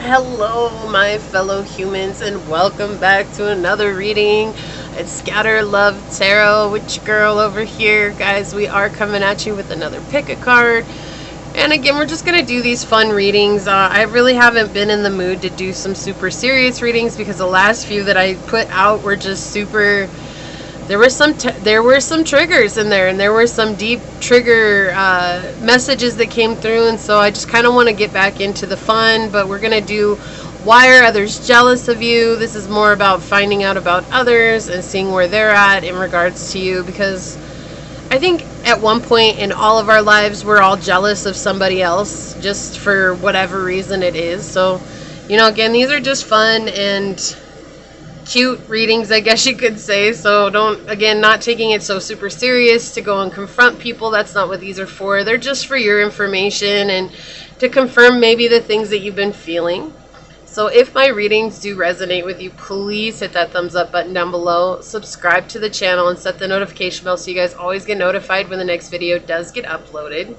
Hello, my fellow humans, and welcome back to another reading. It's Scatter Love Tarot, witch girl over here. Guys, we are coming at you with another pick a card. And again, we're just going to do these fun readings. I really haven't been in the mood to do some super serious readings because the last few that I put out were just super... There were some triggers in there, and there were some deep trigger messages that came through, and so I just kind of want to get back into the fun. But we're gonna do why are others jealous of you. This is more about finding out about others and seeing where they're at in regards to you, because I think at one point in all of our lives we're all jealous of somebody else, just for whatever reason it is. So, you know, again, these are just fun and cute readings, I guess you could say. So not taking it so super serious to go and confront people. That's not what these are for. They're just for your information and to confirm maybe the things that you've been feeling. So if my readings do resonate with you, please hit that thumbs up button down below, subscribe to the channel, and set the notification bell so you guys always get notified when the next video does get uploaded.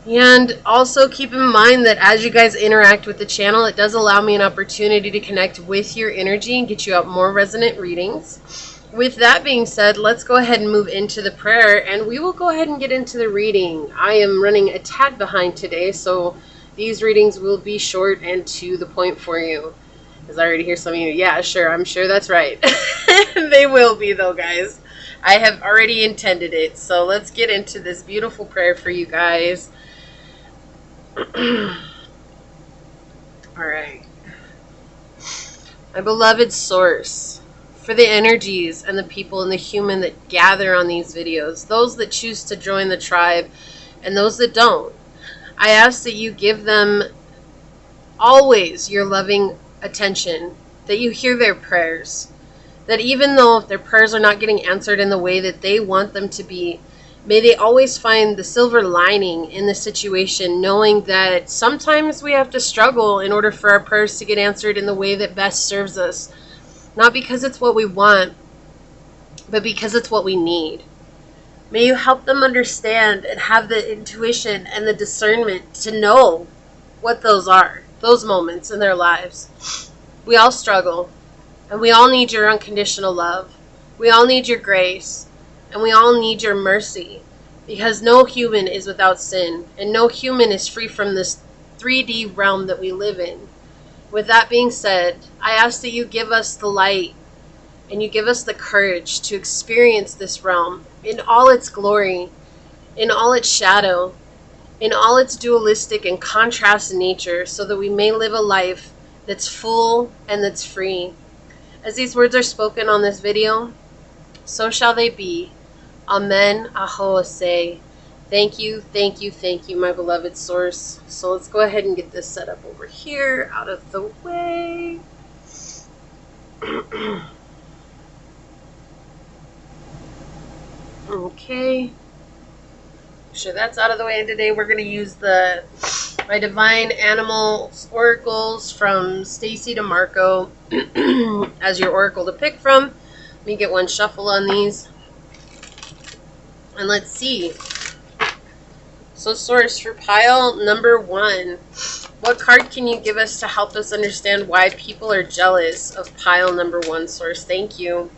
And also keep in mind that as you guys interact with the channel, it does allow me an opportunity to connect with your energy and get you out more resonant readings. With that being said, let's go ahead and move into the prayer, and we will go ahead and get into the reading. I am running a tad behind today, so these readings will be short and to the point for you. As I already hear some of you, yeah, sure, I'm sure that's right. They will be though, guys. I have already intended it. So let's get into this beautiful prayer for you guys. Alright. My beloved source, for the energies and the people and the human that gather on these videos, those that choose to join the tribe and those that don't, I ask that you give them always your loving attention, that you hear their prayers, that even though their prayers are not getting answered in the way that they want them to be, may they always find the silver lining in the situation, knowing that sometimes we have to struggle in order for our prayers to get answered in the way that best serves us. Not because it's what we want, but because it's what we need. May you help them understand and have the intuition and the discernment to know what those are, those moments in their lives. We all struggle, and we all need your unconditional love. We all need your grace. And we all need your mercy, because no human is without sin, and no human is free from this 3D realm that we live in. With that being said, I ask that you give us the light, and you give us the courage to experience this realm in all its glory, in all its shadow, in all its dualistic and contrast nature, so that we may live a life that's full and that's free. As these words are spoken on this video, so shall they be. Amen. Aho say. Thank you, thank you, thank you, my beloved source. So let's go ahead and get this set up over here, out of the way. Okay. Make sure that's out of the way. And today we're going to use my Divine Animals Oracles from Stacy DeMarco as your oracle to pick from. Let me get one shuffle on these. And let's see. So source, for pile number 1, what card can you give us to help us understand why people are jealous of pile number 1, source? Thank you.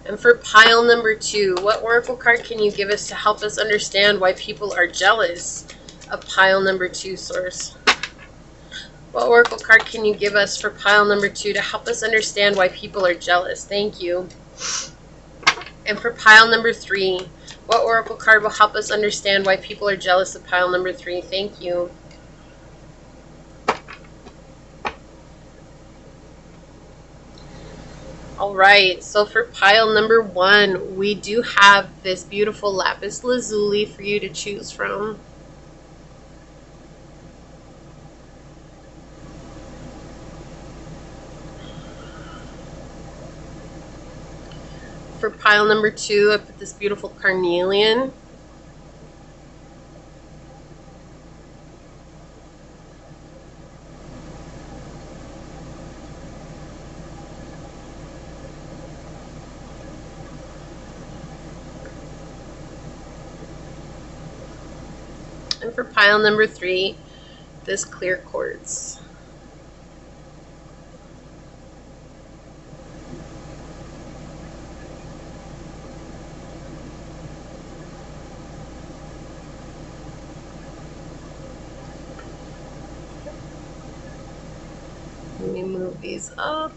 And for pile number 2, what oracle card can you give us to help us understand why people are jealous of pile number 2, source? What oracle card can you give us for pile number 2 to help us understand why people are jealous? Thank you. And for pile number 3, what oracle card will help us understand why people are jealous of pile number 3? Thank you. Alright, so for pile number 1, we do have this beautiful lapis lazuli for you to choose from. For pile number 2, I put this beautiful carnelian. And for pile number 3, this clear quartz. Let me move these up.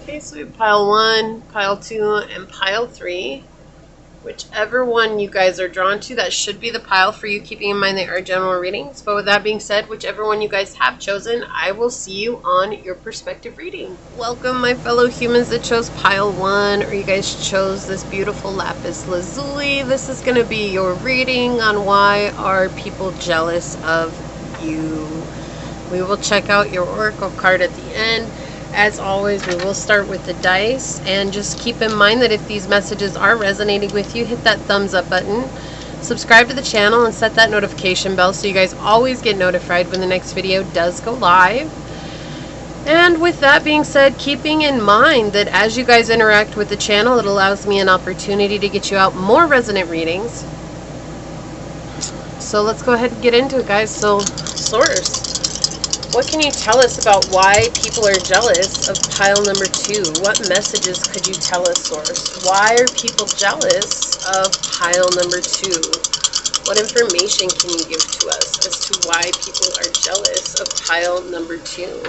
Okay, so we have pile 1, pile 2, and pile 3. Whichever one you guys are drawn to, that should be the pile for you, keeping in mind they are general readings. But with that being said, whichever one you guys have chosen, I will see you on your perspective reading. Welcome, my fellow humans that chose pile 1, or you guys chose this beautiful lapis lazuli. This is going to be your reading on why are people jealous of you. We will check out your oracle card at the end. As always, we will start with the dice, and just keep in mind that if these messages are resonating with you, hit that thumbs up button, subscribe to the channel, and set that notification bell so you guys always get notified when the next video does go live. And with that being said, keeping in mind that as you guys interact with the channel, it allows me an opportunity to get you out more resonant readings. So let's go ahead and get into it, guys. So, Source, what can you tell us about why people are jealous of pile number 2? What messages could you tell us, Source? Why are people jealous of pile number 2? What information can you give to us as to why people are jealous of pile number 2?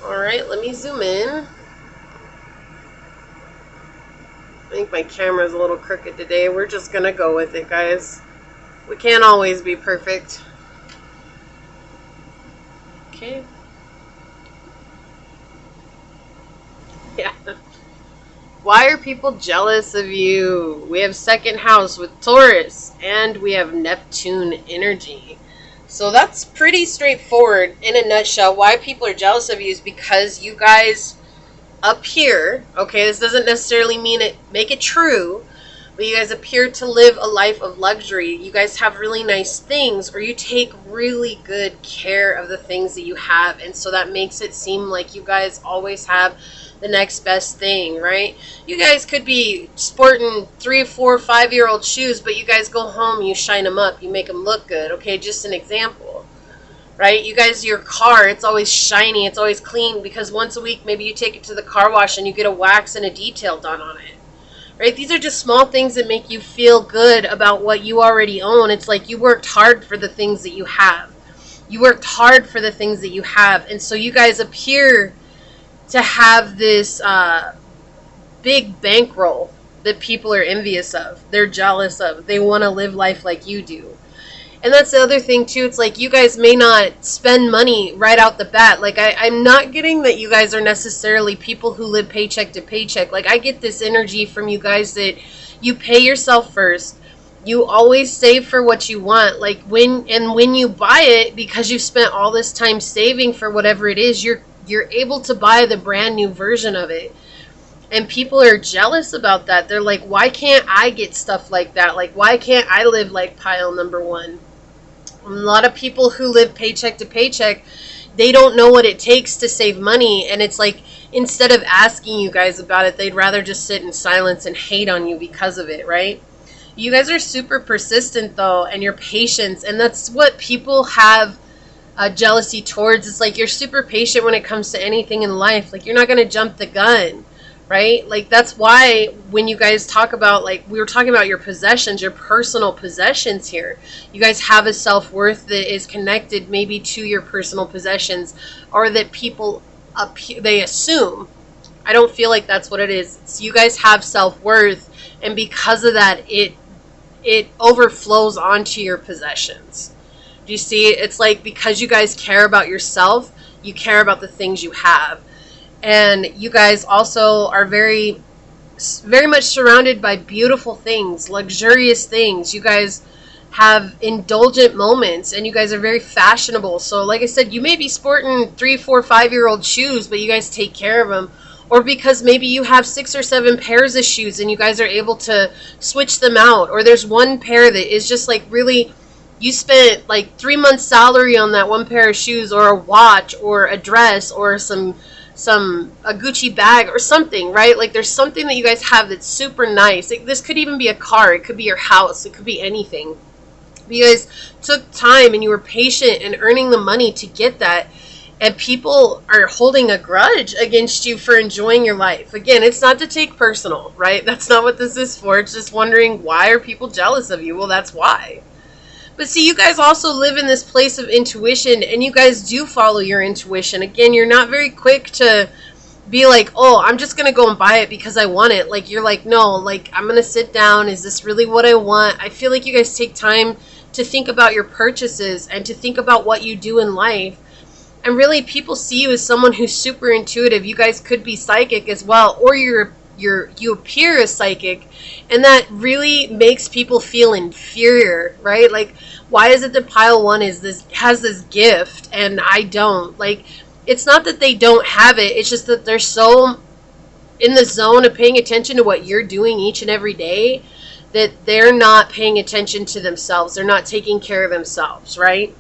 Alright, let me zoom in. I think my camera's a little crooked today. We're just gonna go with it, guys. We can't always be perfect. Okay. Yeah. Why are people jealous of you? We have second house with Taurus, and we have Neptune energy. So that's pretty straightforward in a nutshell. Why people are jealous of you is because you guys up here, okay, this doesn't necessarily mean it, make it true, but you guys appear to live a life of luxury. You guys have really nice things, or you take really good care of the things that you have, and so that makes it seem like you guys always have the next best thing, right? You guys could be sporting 3, 4, 5-year-old shoes, but you guys go home, you shine them up, you make them look good, okay? Just an example, right? You guys, your car, it's always shiny, it's always clean, because once a week, maybe you take it to the car wash and you get a wax and a detail done on it. Right? These are just small things that make you feel good about what you already own. It's like you worked hard for the things that you have. You worked hard for the things that you have. And so you guys appear to have this big bankroll that people are envious of. They're jealous of. They want to live life like you do. And that's the other thing, too. It's like you guys may not spend money right out the bat. Like, I'm not getting that you guys are necessarily people who live paycheck to paycheck. Like, I get this energy from you guys that you pay yourself first. You always save for what you want. Like, when you buy it, because you've spent all this time saving for whatever it is, you're able to buy the brand new version of it. And people are jealous about that. They're like, why can't I get stuff like that? Like, why can't I live like pile number 1? A lot of people who live paycheck to paycheck, they don't know what it takes to save money. And it's like, instead of asking you guys about it, they'd rather just sit in silence and hate on you because of it, right? You guys are super persistent, though, and you're patient. And that's what people have jealousy towards. It's like you're super patient when it comes to anything in life. Like, you're not going to jump the gun. Right? Like, that's why when you guys talk about, like, we were talking about your possessions, your personal possessions here. You guys have a self-worth that is connected maybe to your personal possessions, or that people, they assume. I don't feel like that's what it is. It's you guys have self-worth, and because of that, it overflows onto your possessions. Do you see? It's like, because you guys care about yourself, you care about the things you have. And you guys also are very, very much surrounded by beautiful things, luxurious things. You guys have indulgent moments, and you guys are very fashionable. So like I said, you may be sporting 3, 4, 5-year-old shoes, but you guys take care of them. Or because maybe you have 6 or 7 pairs of shoes and you guys are able to switch them out. Or there's one pair that is just like really, you spent like 3 months salary on that one pair of shoes, or a watch, or a dress, or some a Gucci bag or something, right? Like there's something that you guys have that's super nice. This could even be a car. It could be your house. It could be anything. But you guys took time and you were patient in earning the money to get that. And people are holding a grudge against you for enjoying your life. Again, it's not to take personal, right? That's not what this is for. It's just wondering, why are people jealous of you? Well, that's why. But see, you guys also live in this place of intuition, and you guys do follow your intuition. Again, you're not very quick to be like, oh, I'm just going to go and buy it because I want it. Like, you're like, no, like, I'm going to sit down. Is this really what I want? I feel like you guys take time to think about your purchases and to think about what you do in life. And really, people see you as someone who's super intuitive. You guys could be psychic as well, or you appear as psychic, and that really makes people feel inferior, right? Like, why is it that pile 1 has this gift and I don't? Like, it's not that they don't have it. It's just that they're so in the zone of paying attention to what you're doing each and every day that they're not paying attention to themselves. They're not taking care of themselves, right?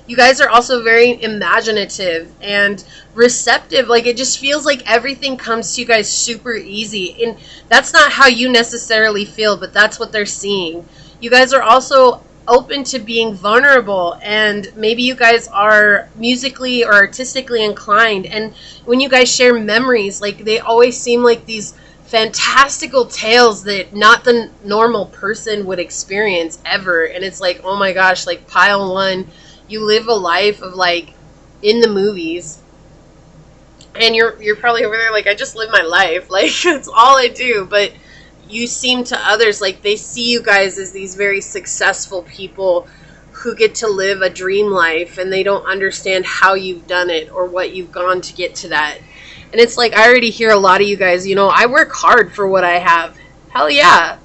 You guys are also very imaginative and receptive. Like, it just feels like everything comes to you guys super easy. And that's not how you necessarily feel, but that's what they're seeing. You guys are also open to being vulnerable, and maybe you guys are musically or artistically inclined. And when you guys share memories, like, they always seem like these fantastical tales that not the normal person would experience ever. And it's like, oh my gosh, like pile 1, you live a life of like in the movies, and you're probably over there like, I just live my life, like that's all I do. But you seem to others like they see you guys as these very successful people who get to live a dream life, and they don't understand how you've done it or what you've gone to get to that. And it's like, I already hear a lot of you guys, you know, I work hard for what I have. Hell yeah.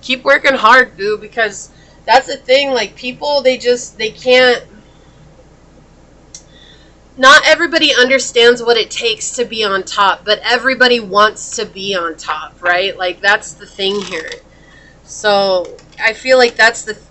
Keep working hard, boo, because that's the thing. Like, people, they can't. Not everybody understands what it takes to be on top, but everybody wants to be on top, right? Like, that's the thing here. So I feel like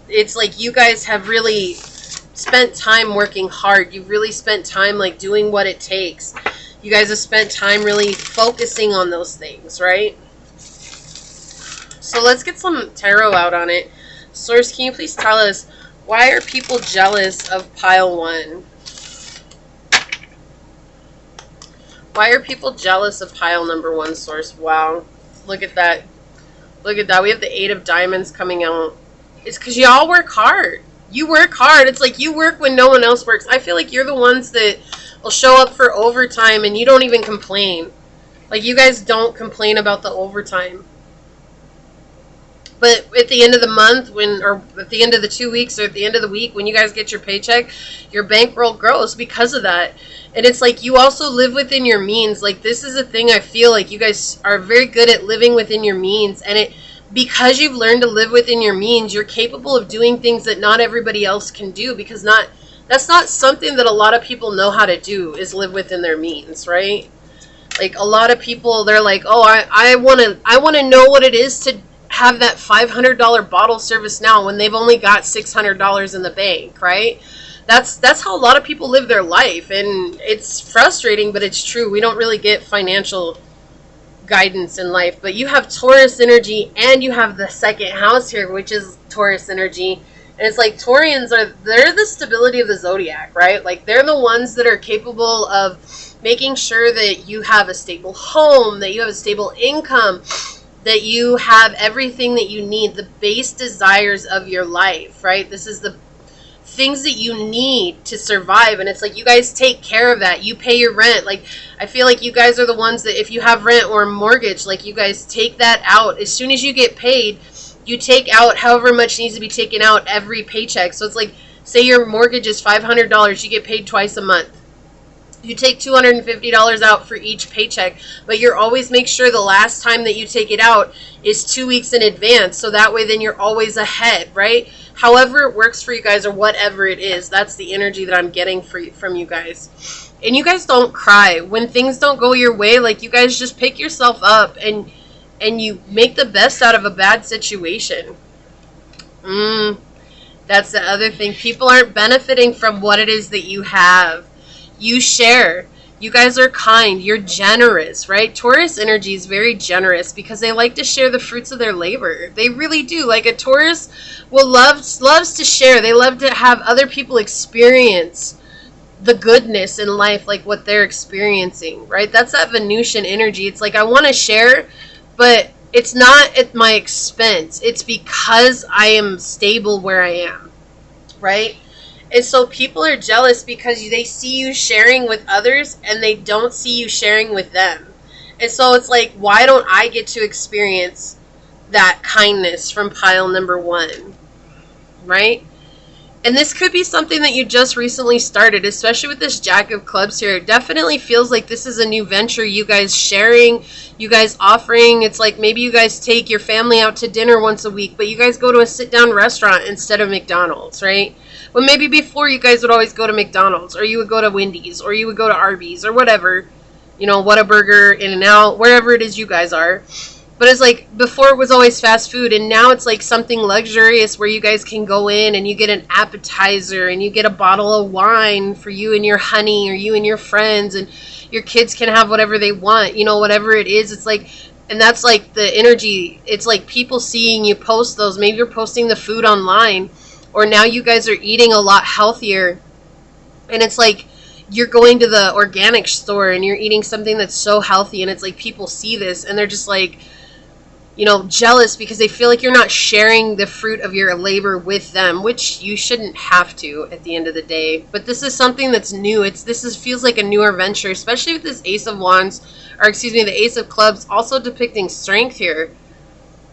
it's like you guys have really spent time working hard. You've really spent time like doing what it takes. You guys have spent time really focusing on those things, right? So let's get some tarot out on it. Source, can you please tell us, why are people jealous of pile 1? Why are people jealous of pile number 1, Source? Wow. Look at that. Look at that. We have the 8 of Diamonds coming out. It's because y'all work hard. You work hard. It's like you work when no one else works. I feel like you're the ones that will show up for overtime and you don't even complain. Like, you guys don't complain about the overtime. But at the end of the month, or at the end of the 2 weeks, or at the end of the week, when you guys get your paycheck, your bankroll grows because of that. And it's like, you also live within your means. Like, this is a thing I feel like you guys are very good at living within your means. And because you've learned to live within your means, you're capable of doing things that not everybody else can do. Because that's not something that a lot of people know how to do, is live within their means, right? Like, a lot of people, they're like, oh, I want to know what it is to have that $500 bottle service now when they've only got $600 in the bank, right? That's how a lot of people live their life, and it's frustrating, but it's true. We don't really get financial guidance in life. But you have Taurus energy, and you have the second house here, which is Taurus energy. And it's like, Taurians they're the stability of the zodiac, right? Like, they're the ones that are capable of making sure that you have a stable home, that you have a stable income, that you have everything that you need, the base desires of your life, right? This is the things that you need to survive. And it's like, you guys take care of that. You pay your rent. Like, I feel like you guys are the ones that if you have rent or a mortgage, like, you guys take that out. As soon as you get paid, you take out however much needs to be taken out every paycheck. So it's like, say your mortgage is $500, you get paid twice a month. You take $250 out for each paycheck, but you always make sure the last time that you take it out is 2 weeks in advance, so that way then you're always ahead, right? However it works for you guys, or whatever it is, that's the energy that I'm getting from you guys. And you guys don't cry when things don't go your way. Like, you guys just pick yourself up and you make the best out of a bad situation. That's the other thing. People aren't benefiting from what it is that you have. You share. You guys are kind. You're generous, right? Taurus energy is very generous because they like to share the fruits of their labor. They really do. Like a Taurus loves to share. They love to have other people experience the goodness in life, like what they're experiencing, right? That's that Venusian energy. It's like, I want to share, but it's not at my expense. It's because I am stable where I am, right? And so people are jealous because they see you sharing with others and they don't see you sharing with them. And so it's like, why don't I get to experience that kindness from pile number 1, right? And this could be something that you just recently started, especially with this Jack of Clubs here. It definitely feels like this is a new venture. You guys sharing, you guys offering. It's like maybe you guys take your family out to dinner once a week, but you guys go to a sit-down restaurant instead of McDonald's, right? Well, maybe before you guys would always go to McDonald's, or you would go to Wendy's, or you would go to Arby's, or whatever. You know, Whataburger, In-N-Out, wherever it is you guys are. But it's like, before it was always fast food, and now it's like something luxurious where you guys can go in and you get an appetizer and you get a bottle of wine for you and your honey or you and your friends, and your kids can have whatever they want, you know, whatever it is. It's like, and that's like the energy. It's like people seeing you post those. Maybe you're posting the food online, or now you guys are eating a lot healthier. And it's like, you're going to the organic store and you're eating something that's so healthy, and it's like people see this and they're just like, you know, jealous because they feel like you're not sharing the fruit of your labor with them, which you shouldn't have to at the end of the day. But this is something that's new. Feels like a newer venture, especially with this Ace of Wands, or excuse me, the Ace of Clubs, also depicting strength here,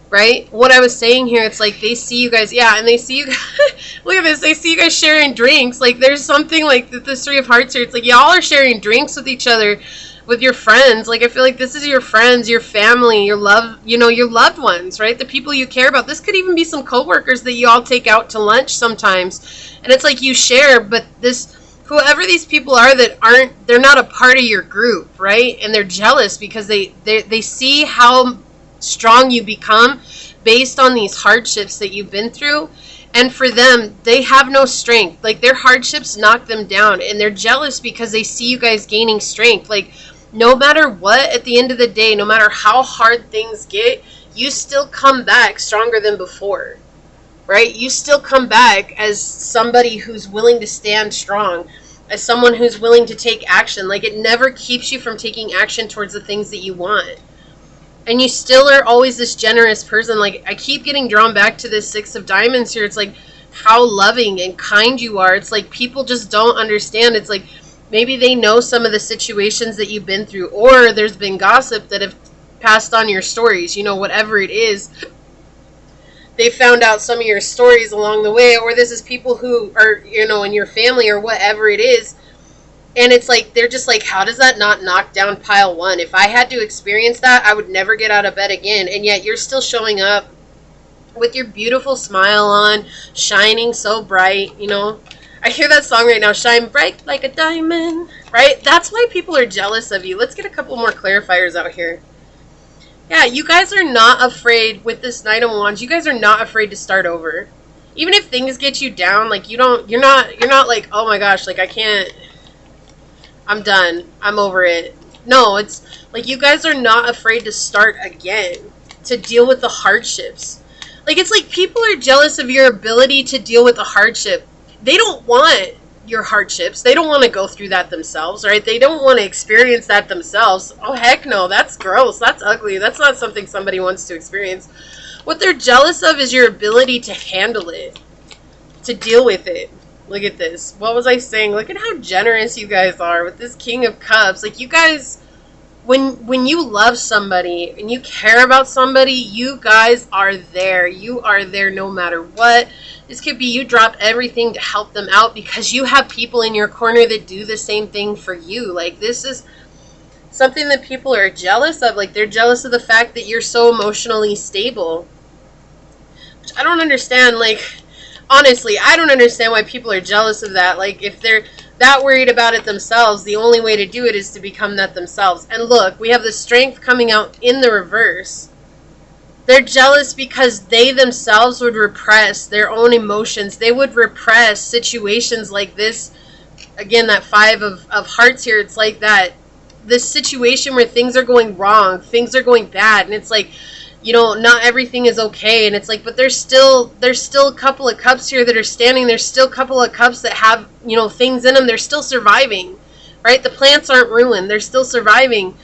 right? What I was saying here, it's like they see you guys, yeah, and they see you guys, look at this, they see you guys sharing drinks. Like there's something like the 3 of Hearts here. It's like y'all are sharing drinks with each other, with your friends. Like I feel like this is your friends, your family, your love, you know, your loved ones, right? The people you care about. This could even be some coworkers that you all take out to lunch sometimes, and it's like you share, but this, whoever these people are that they're not a part of your group, right? And they're jealous because they see how strong you become based on these hardships that you've been through. And for them, they have no strength. Like their hardships knock them down, and they're jealous because they see you guys gaining strength. Like no matter what, at the end of the day, no matter how hard things get, you still come back stronger than before, right? You still come back as somebody who's willing to stand strong, as someone who's willing to take action. Like it never keeps you from taking action towards the things that you want. And you still are always this generous person. Like I keep getting drawn back to this 6 of Diamonds here. It's like how loving and kind you are. It's like people just don't understand. It's like maybe they know some of the situations that you've been through, or there's been gossip that have passed on your stories, you know, whatever it is. They found out some of your stories along the way, or this is people who are, you know, in your family or whatever it is. And it's like, they're just like, how does that not knock down pile 1? If I had to experience that, I would never get out of bed again. And yet you're still showing up with your beautiful smile on, shining so bright, you know. I hear that song right now, shine bright like a diamond, right? That's why people are jealous of you. Let's get a couple more clarifiers out here. Yeah, you guys are not afraid with this Knight of Wands. You guys are not afraid to start over. Even if things get you down, like you're not like, oh my gosh, like I can't, I'm done, I'm over it. No, it's like you guys are not afraid to start again, to deal with the hardships. Like it's like people are jealous of your ability to deal with the hardship. They don't want your hardships. They don't want to go through that themselves, right? They don't want to experience that themselves. Oh, heck no. That's gross. That's ugly. That's not something somebody wants to experience. What they're jealous of is your ability to handle it, to deal with it. Look at this. What was I saying? Look at how generous you guys are with this King of Cups. Like you guys, when you love somebody and you care about somebody, you guys are there. You are there no matter what. This could be you drop everything to help them out because you have people in your corner that do the same thing for you. Like this is something that people are jealous of. Like they're jealous of the fact that you're so emotionally stable. Which I don't understand. Like honestly, I don't understand why people are jealous of that. Like if they're that worried about it themselves, the only way to do it is to become that themselves. And look, we have the Strength coming out in the reverse. They're jealous because they themselves would repress their own emotions. They would repress situations like this again, that 5 of hearts here, it's like that, this situation where things are going wrong, things are going bad, and it's like, you know, not everything is okay, and it's like, but there's still a couple of cups here that are standing, there's still a couple of cups that have, you know, things in them, they're still surviving, right? The plants aren't ruined, they're still surviving.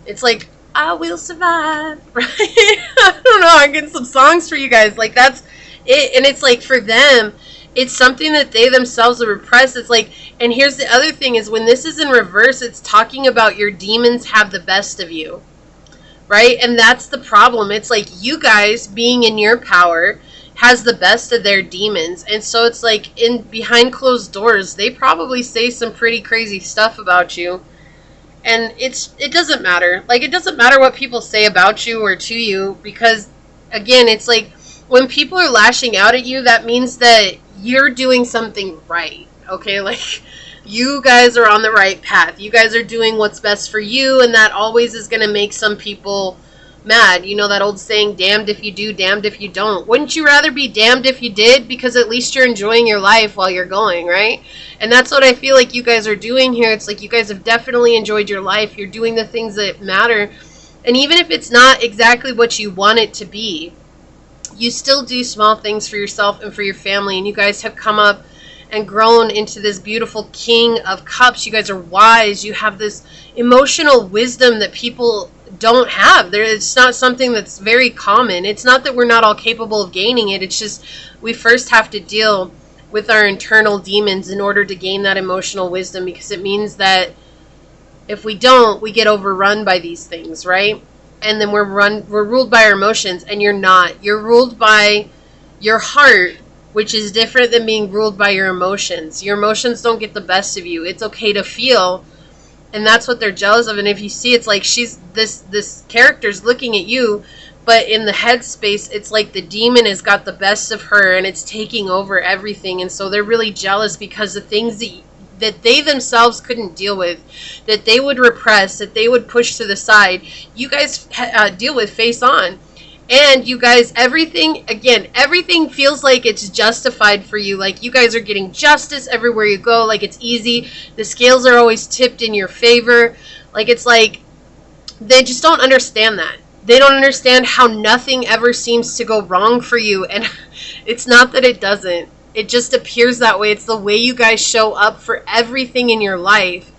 It's like, I will survive, right? I don't know, I'm getting some songs for you guys, like, that's it. And it's like, for them, it's something that they themselves have repressed. It's like, and here's the other thing, is when this is in reverse, it's talking about your demons have the best of you, right? And that's the problem. It's like, you guys being in your power has the best of their demons. And so it's like, in behind closed doors, they probably say some pretty crazy stuff about you. And it doesn't matter. Like, it doesn't matter what people say about you or to you, because, again, it's like, when people are lashing out at you, that means that you're doing something right, okay? Like, you guys are on the right path. You guys are doing what's best for you, and that always is going to make some people mad. You know that old saying, damned if you do, damned if you don't. Wouldn't you rather be damned if you did? Because at least you're enjoying your life while you're going, right? And that's what I feel like you guys are doing here. It's like, you guys have definitely enjoyed your life. You're doing the things that matter. And even if it's not exactly what you want it to be, you still do small things for yourself and for your family. And you guys have come up and grown into this beautiful King of Cups. You guys are wise. You have this emotional wisdom that people don't have. It's not something that's very common. It's not that we're not all capable of gaining it. It's just, we first have to deal with our internal demons in order to gain that emotional wisdom, because it means that if we don't, we get overrun by these things, right? And then we're ruled by our emotions, and you're not. You're ruled by your heart, which is different than being ruled by your emotions. Your emotions don't get the best of you. It's okay to feel, and that's what they're jealous of. And if you see, it's like, this character's looking at you, but in the headspace, it's like the demon has got the best of her, and it's taking over everything. And so they're really jealous, because the things that they themselves couldn't deal with, that they would repress, that they would push to the side, you guys deal with face on. And you guys, everything feels like it's justified for you. Like, you guys are getting justice everywhere you go. Like, it's easy. The scales are always tipped in your favor. Like, it's like, they just don't understand that. They don't understand how nothing ever seems to go wrong for you. And it's not that it doesn't. It just appears that way. It's the way you guys show up for everything in your life.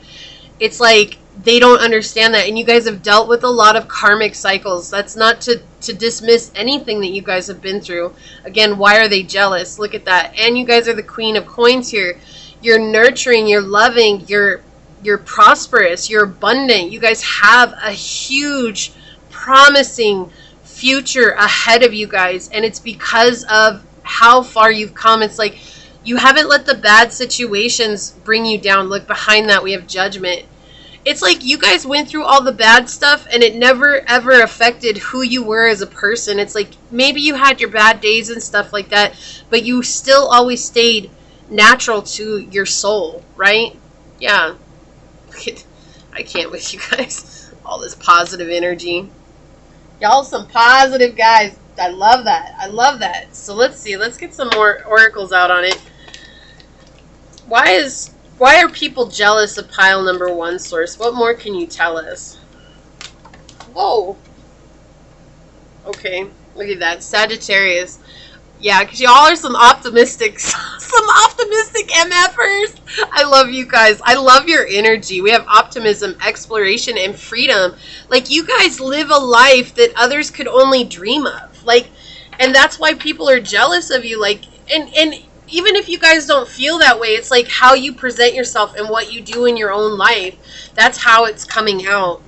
It's like, they don't understand that. And you guys have dealt with a lot of karmic cycles. That's not to dismiss anything that you guys have been through. Again, why are they jealous? Look at that. And you guys are the Queen of Coins here. You're nurturing, you're loving, you're prosperous, you're abundant. You guys have a huge, promising future ahead of you guys. And it's because of how far you've come. It's like, you haven't let the bad situations bring you down. Look, behind that we have Judgment. It's like, you guys went through all the bad stuff, and it never ever affected who you were as a person. It's like, maybe you had your bad days and stuff like that, but you still always stayed natural to your soul, right? Yeah. I can't with you guys. All this positive energy. Y'all some positive guys. I love that. I love that. So let's see. Let's get some more oracles out on it. Why are people jealous of pile number 1, Source? What more can you tell us? Whoa. Okay. Look at that. Sagittarius. Yeah, because y'all are some optimistic MFers. I love you guys. I love your energy. We have optimism, exploration, and freedom. Like, you guys live a life that others could only dream of. Like, and that's why people are jealous of you. Like, and even if you guys don't feel that way, it's like how you present yourself and what you do in your own life. That's how it's coming out.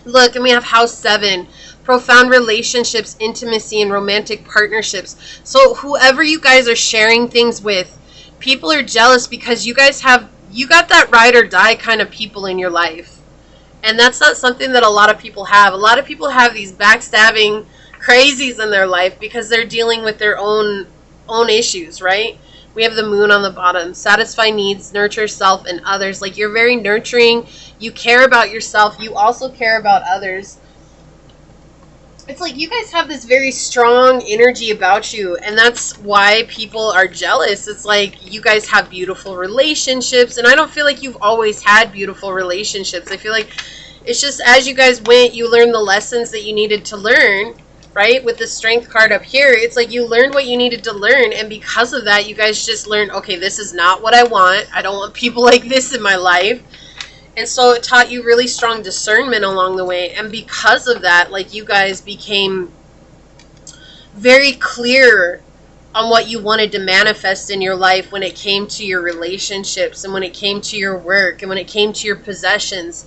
Look, and we have House 7. Profound relationships, intimacy, and romantic partnerships. So whoever you guys are sharing things with, people are jealous because you got that ride or die kind of people in your life. And that's not something that a lot of people have. A lot of people have these backstabbing crazies in their life because they're dealing with their own issues, right? We have the Moon on the bottom. Satisfy needs, nurture self and others. Like, you're very nurturing. You care about yourself. You also care about others. it's like you guys have this very strong energy about you, and that's why people are jealous. It's like you guys have beautiful relationships, and I don't feel like you've always had beautiful relationships. I feel like it's just as you guys went, you learned the lessons that you needed to learn, right? With the strength card up here, it's like you learned what you needed to learn, and because of that, you guys just learned, okay, this is not what I want. I don't want people like this in my life. And so it taught you really strong discernment along the way. And because of that, like, you guys became very clear on what you wanted to manifest in your life when it came to your relationships and when it came to your work and when it came to your possessions.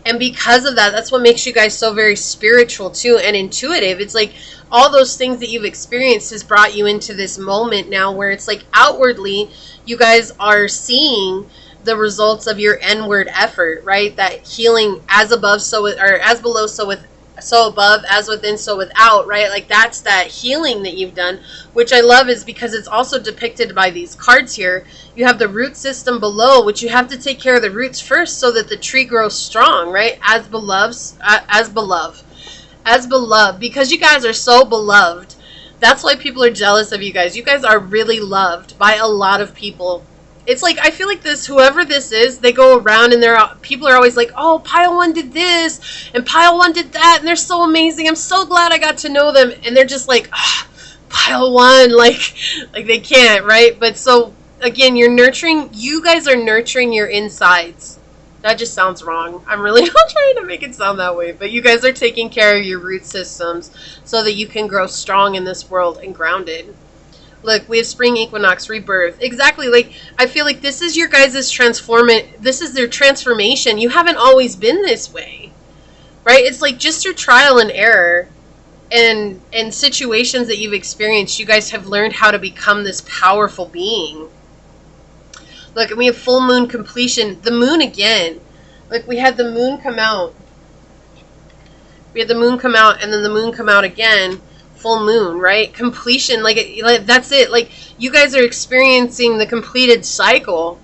And because of that, that's what makes you guys so very spiritual too and intuitive. It's like all those things that you've experienced has brought you into this moment now where it's like outwardly you guys are seeing the results of your inward effort, right? That healing as above, so with, or as below, so above, as within, so without, right? Like that's that healing that you've done, which I love is because it's also depicted by these cards here. You have the root system below, which you have to take care of the roots first so that the tree grows strong, right? As beloved, because you guys are so beloved. That's why people are jealous of you guys. You guys are really loved by a lot of people. It's like, I feel like this, whoever this is, they go around and people are always like, oh, pile one did this and pile one did that and they're so amazing. I'm so glad I got to know them. And they're just like, pile one, like they can't, right? But so again, you guys are nurturing your insides. That just sounds wrong. I'm really not trying to make it sound that way, but you guys are taking care of your root systems so that you can grow strong in this world and grounded. Look, we have spring equinox, rebirth. Exactly. Like, I feel like this is your guys' this is their transformation. You haven't always been this way, right? It's like just through trial and error and situations that you've experienced, you guys have learned how to become this powerful being. Look, and we have full moon completion. The moon again. Look, we had the moon come out. We had the moon come out and then the moon come out again. Full moon, right? Completion, like that's it. Like you guys are experiencing the completed cycle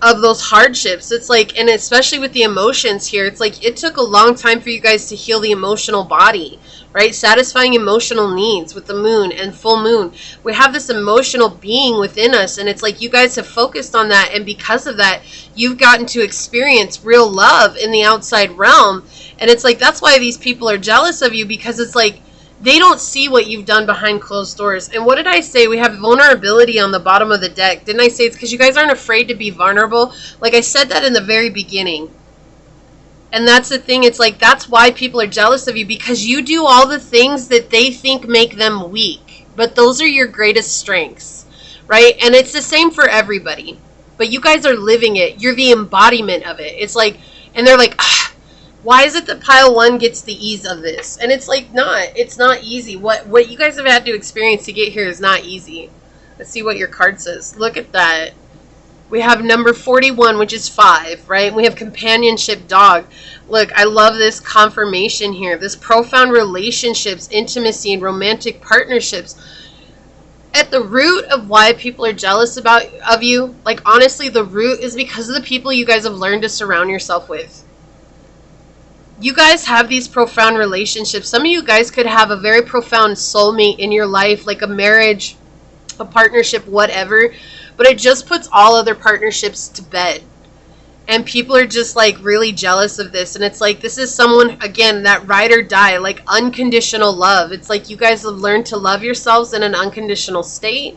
of those hardships. It's like, and especially with the emotions here, it's like it took a long time for you guys to heal the emotional body, right? Satisfying emotional needs with the moon and full moon. We have this emotional being within us, and it's like you guys have focused on that, and because of that, you've gotten to experience real love in the outside realm. And it's like that's why these people are jealous of you, because it's like they don't see what you've done behind closed doors. And what did I say? We have vulnerability on the bottom of the deck. Didn't I say it's because you guys aren't afraid to be vulnerable? Like I said that in the very beginning. And that's the thing. It's like that's why people are jealous of you, because you do all the things that they think make them weak. But those are your greatest strengths, right? And it's the same for everybody. But you guys are living it. You're the embodiment of it. It's like, and they're like, why is it that pile one gets the ease of this? And it's like, it's not easy. What you guys have had to experience to get here is not easy. Let's see what your card says. Look at that. We have number 41, which is 5, right? We have companionship, dog. Look, I love this confirmation here. This profound relationships, intimacy, and romantic partnerships. At the root of why people are jealous of you, like honestly, the root is because of the people you guys have learned to surround yourself with. You guys have these profound relationships. Some of you guys could have a very profound soulmate in your life, like a marriage, a partnership, whatever. But it just puts all other partnerships to bed. And people are just like really jealous of this. And it's like, this is someone, again, that ride or die, like unconditional love. It's like you guys have learned to love yourselves in an unconditional state.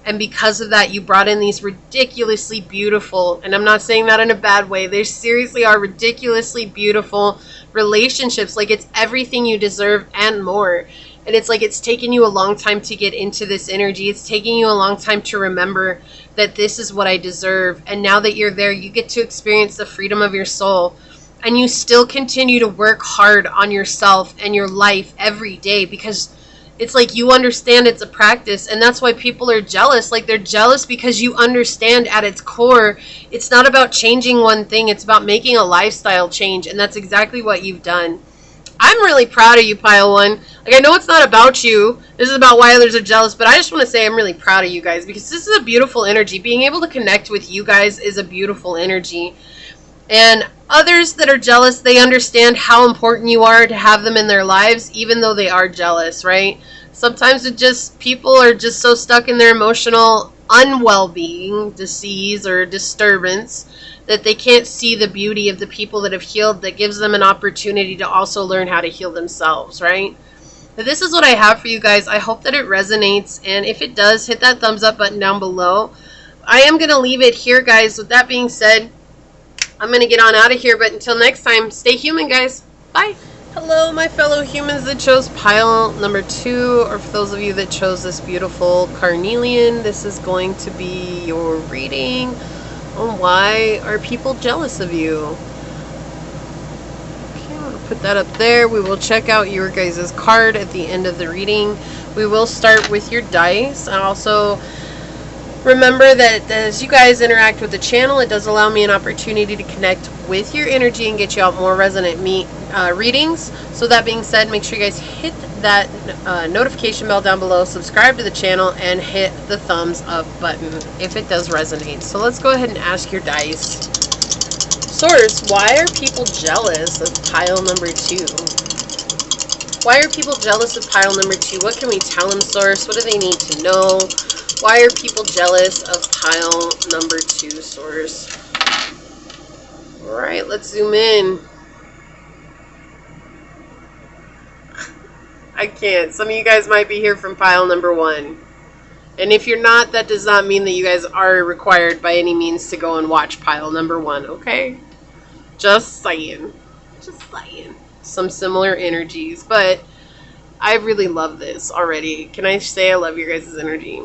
And because of that, you brought in these ridiculously beautiful, and I'm not saying that in a bad way, they seriously are ridiculously beautiful relationships. Like it's everything you deserve and more. And it's like it's taken you a long time to get into this energy. It's taking you a long time to remember that this is what I deserve. And now that you're there, you get to experience the freedom of your soul. And you still continue to work hard on yourself and your life every day, because it's like you understand it's a practice. And that's why people are jealous. Like they're jealous because you understand at its core, it's not about changing one thing. It's about making a lifestyle change. And that's exactly what you've done. I'm really proud of you, Pile One. Like, I know it's not about you. This is about why others are jealous. But I just want to say I'm really proud of you guys, because this is a beautiful energy. Being able to connect with you guys is a beautiful energy. And Others that are jealous, they understand how important you are to have them in their lives, even though they are jealous, right? Sometimes it just, people are just so stuck in their emotional unwell-being, disease, or disturbance that they can't see the beauty of the people that have healed, that gives them an opportunity to also learn how to heal themselves, right? But this is what I have for you guys. I hope that it resonates, and if it does, hit that thumbs up button down below. I am going to leave it here, guys. With that being said, I'm going to get on out of here, but until next time, stay human, guys. Bye. Hello, my fellow humans that chose pile number 2, or for those of you that chose this beautiful carnelian, this is going to be your reading on why are people jealous of you. Okay, I'm going to put that up there. We will check out your guys' card at the end of the reading. We will start with your dice. And also, remember that as you guys interact with the channel, it does allow me an opportunity to connect with your energy and get you out more resonant readings. So that being said, make sure you guys hit that notification bell down below, subscribe to the channel, and hit the thumbs up button if it does resonate. So let's go ahead and ask your dice. Source, why are people jealous of pile number 2? Why are people jealous of pile number 2? What can we tell them, Source? What do they need to know? Why are people jealous of pile number 2, Source? Alright, let's zoom in. I can't. Some of you guys might be here from pile number 1. And if you're not, that does not mean that you guys are required by any means to go and watch pile number 1, okay? Just saying. Just saying. Some similar energies, but I really love this already. Can I say I love your guys' energy?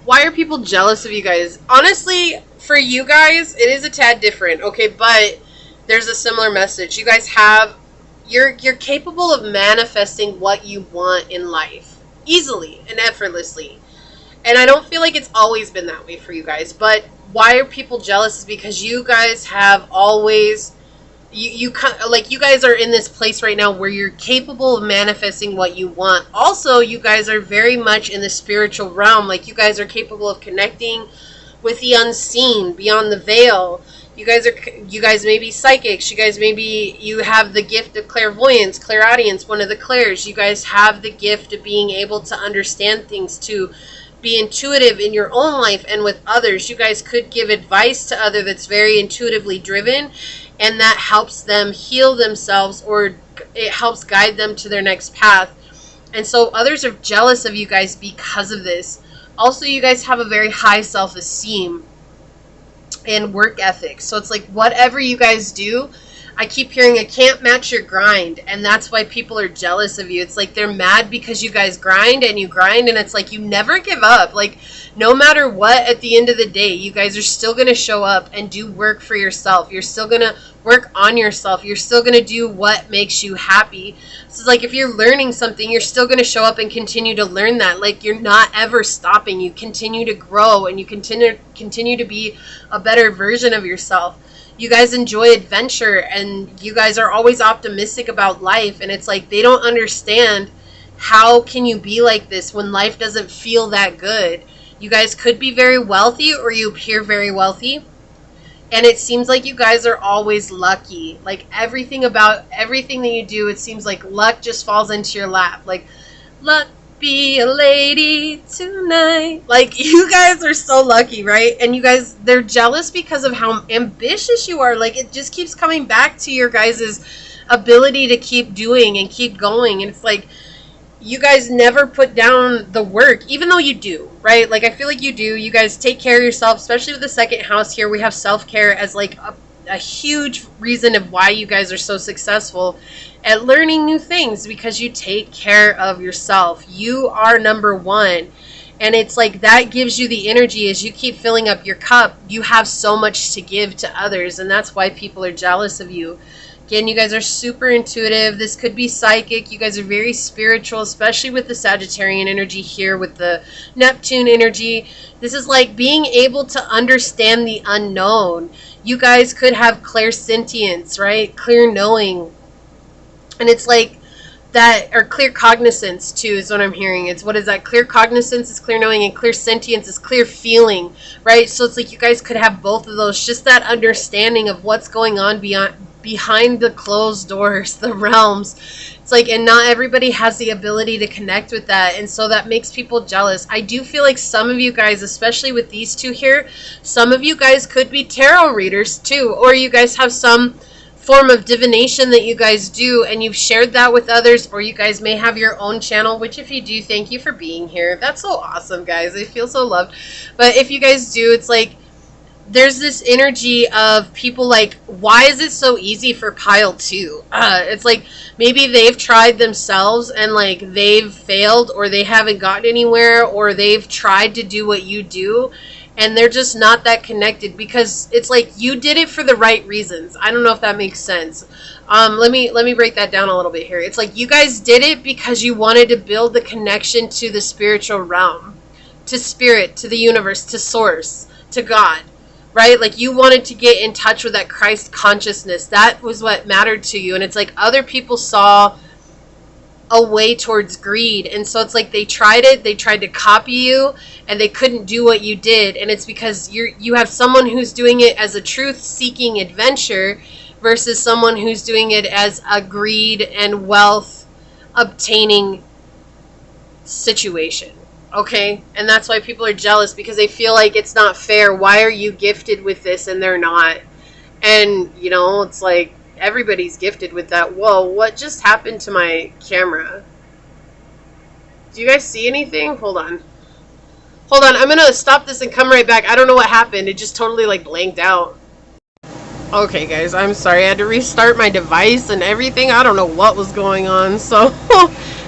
Why are people jealous of you guys? Honestly, for you guys, it is a tad different, okay? But there's a similar message. You guys have, you're capable of manifesting what you want in life easily and effortlessly. And I don't feel like it's always been that way for you guys. But why are people jealous is because you guys have always, you guys are in this place right now where you're capable of manifesting what you want. Also, you guys are very much in the spiritual realm. Like, you guys are capable of connecting with the unseen, beyond the veil. You guys may be psychics. You have the gift of clairvoyance, clairaudience, one of the clairs. You guys have the gift of being able to understand things, to be intuitive in your own life and with others. You guys could give advice to others that's very intuitively driven, and that helps them heal themselves, or it helps guide them to their next path. And so others are jealous of you guys because of this. Also, you guys have a very high self-esteem and work ethic. So it's like, whatever you guys do, I keep hearing, it can't match your grind. And that's why people are jealous of you. It's like they're mad because you guys grind, and it's like you never give up. Like, no matter what, at the end of the day, you guys are still going to show up and do work for yourself. You're still going to work on yourself. You're still going to do what makes you happy. So it's like, if you're learning something, you're still going to show up and continue to learn that. Like, you're not ever stopping. You continue to grow, and you continue to be a better version of yourself. You guys enjoy adventure, and you guys are always optimistic about life. And it's like, they don't understand, how can you be like this when life doesn't feel that good? You guys could be very wealthy, or you appear very wealthy. And it seems like you guys are always lucky. Like, everything that you do, it seems like luck just falls into your lap. Like, luck be a lady tonight. Like, you guys are so lucky, right? And you guys, they're jealous because of how ambitious you are. Like, it just keeps coming back to your guys' ability to keep doing and keep going. And it's like, you guys never put down the work, even though you do, right? Like, I feel like you do. You guys take care of yourself, especially with the second house here. We have self-care as like a huge reason of why you guys are so successful at learning new things, because you take care of yourself. You are number one. And it's like, that gives you the energy as you keep filling up your cup. You have so much to give to others, and that's why people are jealous of you. Again, you guys are super intuitive. This could be psychic. You guys are very spiritual, especially with the Sagittarian energy here with the Neptune energy. This is like being able to understand the unknown. You guys could have clairsentience, right? Clear knowing. And it's like, that, or clear cognizance too is what I'm hearing. It's, what is that? Clear cognizance is clear knowing, and clear sentience is clear feeling, right? So it's like you guys could have both of those, just that understanding of what's going on behind the closed doors, the realms. It's like, and not everybody has the ability to connect with that, and so that makes people jealous. I do feel like some of you guys, especially with these two here, some of you guys could be tarot readers too, or you guys have some form of divination that you guys do, and you've shared that with others, or you guys may have your own channel, which if you do, thank you for being here. That's so awesome, guys. I feel so loved. But if you guys do, it's like there's this energy of people like, why is it so easy for pile 2? It's like maybe they've tried themselves and like they've failed, or they haven't gotten anywhere, or they've tried to do what you do and they're just not that connected, because it's like you did it for the right reasons. I don't know if that makes sense. Let me break that down a little bit here. It's like you guys did it because you wanted to build the connection to the spiritual realm, to spirit, to the universe, to source, to God. Right? Like you wanted to get in touch with that Christ consciousness. That was what mattered to you. And it's like other people saw a way towards greed. And so it's like they tried it. They tried to copy you and they couldn't do what you did. And it's because you have someone who's doing it as a truth-seeking adventure versus someone who's doing it as a greed and wealth obtaining situation. Okay, and that's why people are jealous, because they feel like it's not fair. Why are you gifted with this and they're not? And, you know, it's like everybody's gifted with that. Whoa, what just happened to my camera? Do you guys see anything? Hold on. Hold on, I'm going to stop this and come right back. I don't know what happened. It just totally, like, blanked out. Okay, guys, I'm sorry. I had to restart my device and everything. I don't know what was going on. So,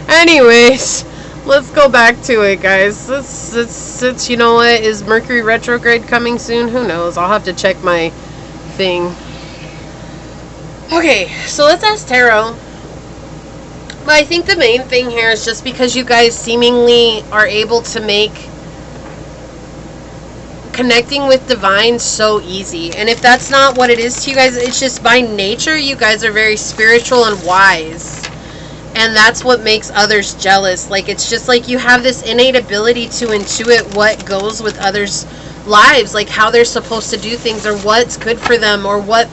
anyways, let's go back to it, guys. It's, you know what, is Mercury retrograde coming soon? Who knows? I'll have to check my thing. Okay, so let's ask Tarot. But I think the main thing here is just because you guys seemingly are able to make connecting with divine so easy. And if that's not what it is to you guys, it's just by nature you guys are very spiritual and wise. And that's what makes others jealous. Like, it's just like you have this innate ability to intuit what goes with others' lives, like how they're supposed to do things, or what's good for them, or what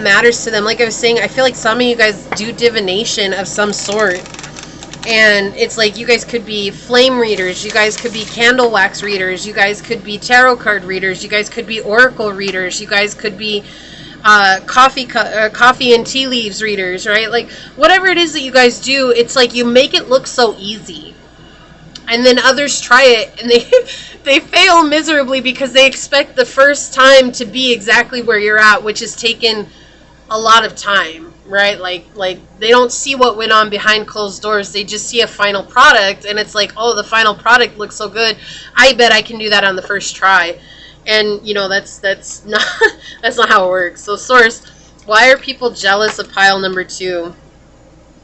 matters to them. Like I was saying, I feel like some of you guys do divination of some sort. And it's like you guys could be flame readers, you guys could be candle wax readers, you guys could be tarot card readers, you guys could be oracle readers, you guys could be coffee and tea leaves readers, right? Like whatever it is that you guys do, it's like you make it look so easy, and then others try it and they fail miserably because they expect the first time to be exactly where you're at, which has taken a lot of time, right? Like they don't see what went on behind closed doors. They just see a final product and it's like, oh, the final product looks so good, I bet I can do that on the first try. And, you know, that's not that's not how it works. So, Source, why are people jealous of pile number 2?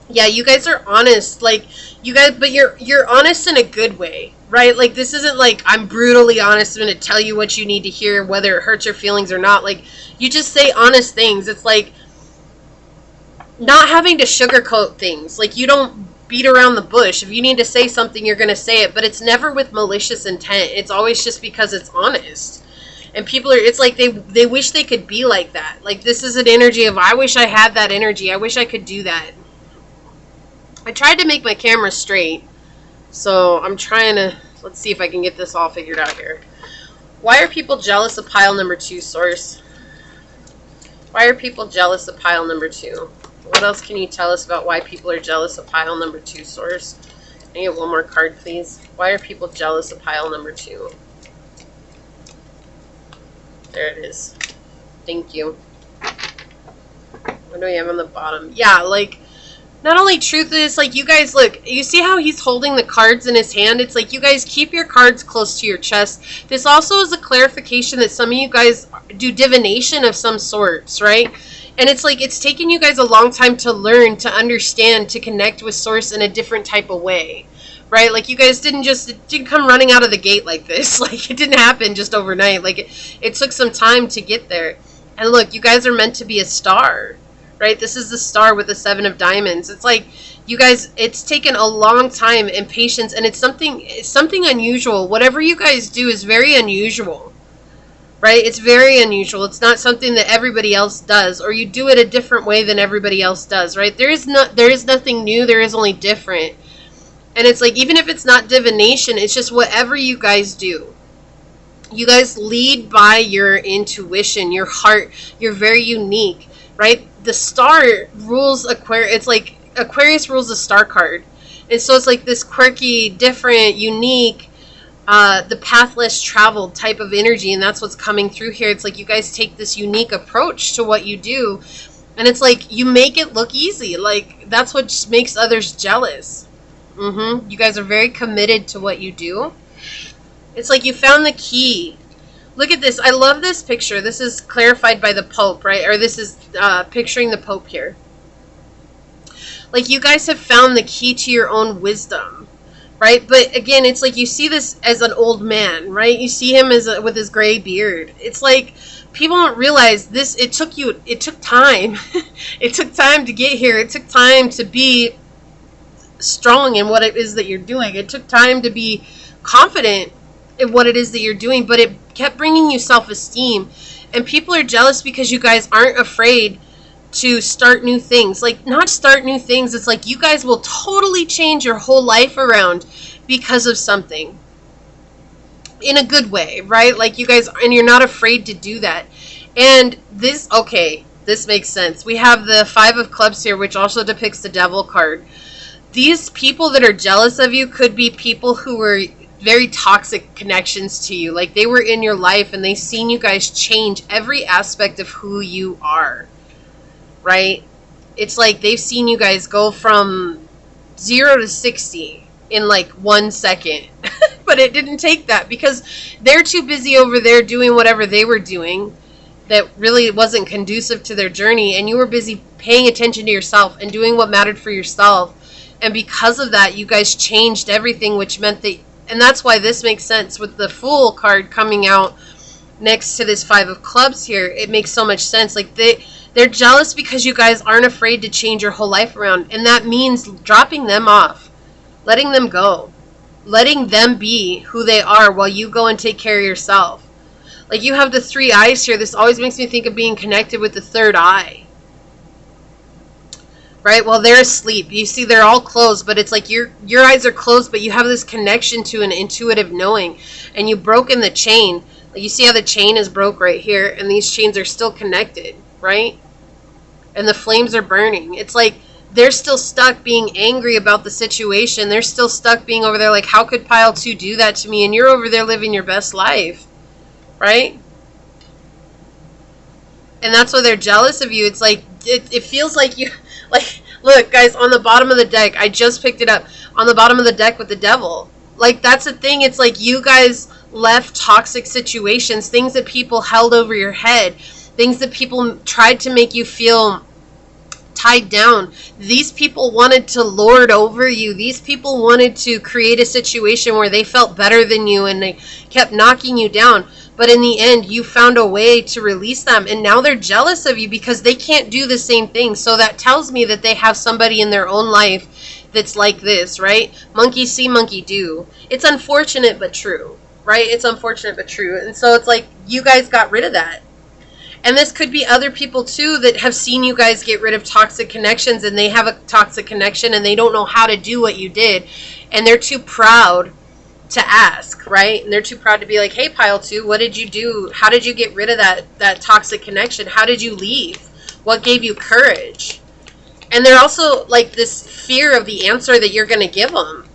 Yeah, you guys are honest. Like, you guys, but you're honest in a good way, right? Like, this isn't like, I'm brutally honest, I'm going to tell you what you need to hear, whether it hurts your feelings or not. Like, you just say honest things. It's like not having to sugarcoat things. Like, you don't beat around the bush. If you need to say something, you're going to say it, but it's never with malicious intent. It's always just because it's honest. And people are, it's like they wish they could be like that. Like, this is an energy of, I wish I had that energy. I wish I could do that. I tried to make my camera straight, so I'm trying to, let's see if I can get this all figured out here. Why are people jealous of pile number 2, Source? Why are people jealous of pile number 2? What else can you tell us about why people are jealous of pile number 2, Source? Can I get one more card, please? Why are people jealous of pile number 2? There it is. Thank you. What do we have on the bottom? Yeah, like, not only truth is, like, you guys, look, you see how he's holding the cards in his hand? It's like, you guys keep your cards close to your chest. This also is a clarification that some of you guys do divination of some sorts, right? And it's like, it's taken you guys a long time to learn, to understand, to connect with Source in a different type of way. Right? Like, you guys didn't come running out of the gate like this. Like, it didn't happen just overnight. Like, it took some time to get there. And look, you guys are meant to be a star. right? This is the Star with the 7 of Diamonds. It's like, you guys, it's taken a long time and patience, and it's something unusual. Whatever you guys do is very unusual, right? It's very unusual. It's not something that everybody else does, or you do it a different way than everybody else does, right? There is nothing new. There is only different. And it's like, even if it's not divination, it's just whatever you guys do. You guys lead by your intuition, your heart. You're very unique, right? The Star rules Aquarius. It's like Aquarius rules the Star card. And so it's like this quirky, different, unique, the path less traveled type of energy. And that's what's coming through here. It's like you guys take this unique approach to what you do. And it's like you make it look easy. Like that's what makes others jealous. You guys are very committed to what you do. It's like you found the key. Look at this. I love this picture. This is clarified by the Pope, right? Or this is picturing the Pope here. Like you guys have found the key to your own wisdom, right? But again, it's like you see this as an old man, right? You see him as with his gray beard. It's like people don't realize this. It took time. It took time to get here. It took time to be strong in what it is that you're doing. It took time to be confident in what it is that you're doing, but it kept bringing you self-esteem. And people are jealous because you guys aren't afraid to start new things. Like, not start new things. It's like you guys will totally change your whole life around because of something. In a good way, right? Like you guys, and you're not afraid to do that. And this, okay, this makes sense. We have the 5 of Clubs here, which also depicts the Devil card. These people that are jealous of you could be people who were very toxic connections to you. Like they were in your life and they seen you guys change every aspect of who you are, right? It's like they've seen you guys go from 0 to 60 in like 1 second. But it didn't take that because they're too busy over there doing whatever they were doing that really wasn't conducive to their journey. And you were busy paying attention to yourself and doing what mattered for yourself. And because of that, you guys changed everything, which meant that, and that's why this makes sense with the Fool card coming out next to this 5 of Clubs here. It makes so much sense. Like they're jealous because you guys aren't afraid to change your whole life around. And that means dropping them off, letting them go, letting them be who they are while you go and take care of yourself. Like you have the 3 eyes here. This always makes me think of being connected with the 3rd eye. Right? Well, they're asleep. You see, they're all closed, but it's like your eyes are closed, but you have this connection to an intuitive knowing, and you've broken the chain. Like you see how the chain is broke right here, and these chains are still connected, right? And the flames are burning. It's like they're still stuck being angry about the situation. They're still stuck being over there like, how could Pile 2 do that to me? And you're over there living your best life, right? And that's why they're jealous of you. It's like, it feels like you... Like, look, guys, on the bottom of the deck, I just picked it up. On the bottom of the deck with the Devil. Like, that's the thing. It's like you guys left toxic situations, things that people held over your head, things that people tried to make you feel tied down. These people wanted to lord over you. These people wanted to create a situation where they felt better than you, and they kept knocking you down. But in the end, you found a way to release them. And now they're jealous of you because they can't do the same thing. So that tells me that they have somebody in their own life that's like this, right? Monkey see, monkey do. It's unfortunate but true, right? It's unfortunate but true. And so it's like you guys got rid of that. And this could be other people too that have seen you guys get rid of toxic connections, and they have a toxic connection and they don't know how to do what you did. And they're too proud to ask, right? And they're too proud to be like, hey, Pile 2, what did you do? How did you get rid of that toxic connection? How did you leave? What gave you courage? And they're also like this fear of the answer that you're going to give them,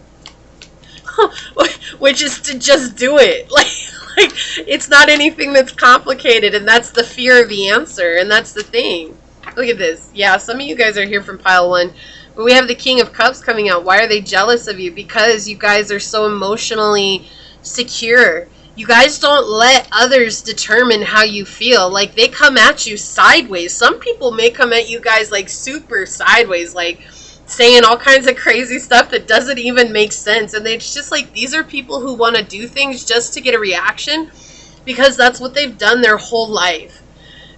which is to just do it. Like it's not anything that's complicated, and that's the fear of the answer, and that's the thing. Look at this. Yeah, some of you guys are here from Pile 1. But we have the King of Cups coming out. Why are they jealous of you? Because you guys are so emotionally secure. You guys don't let others determine how you feel. Like, they come at you sideways. Some people may come at you guys like super sideways, like saying all kinds of crazy stuff that doesn't even make sense. And it's just like, these are people who want to do things just to get a reaction because that's what they've done their whole life.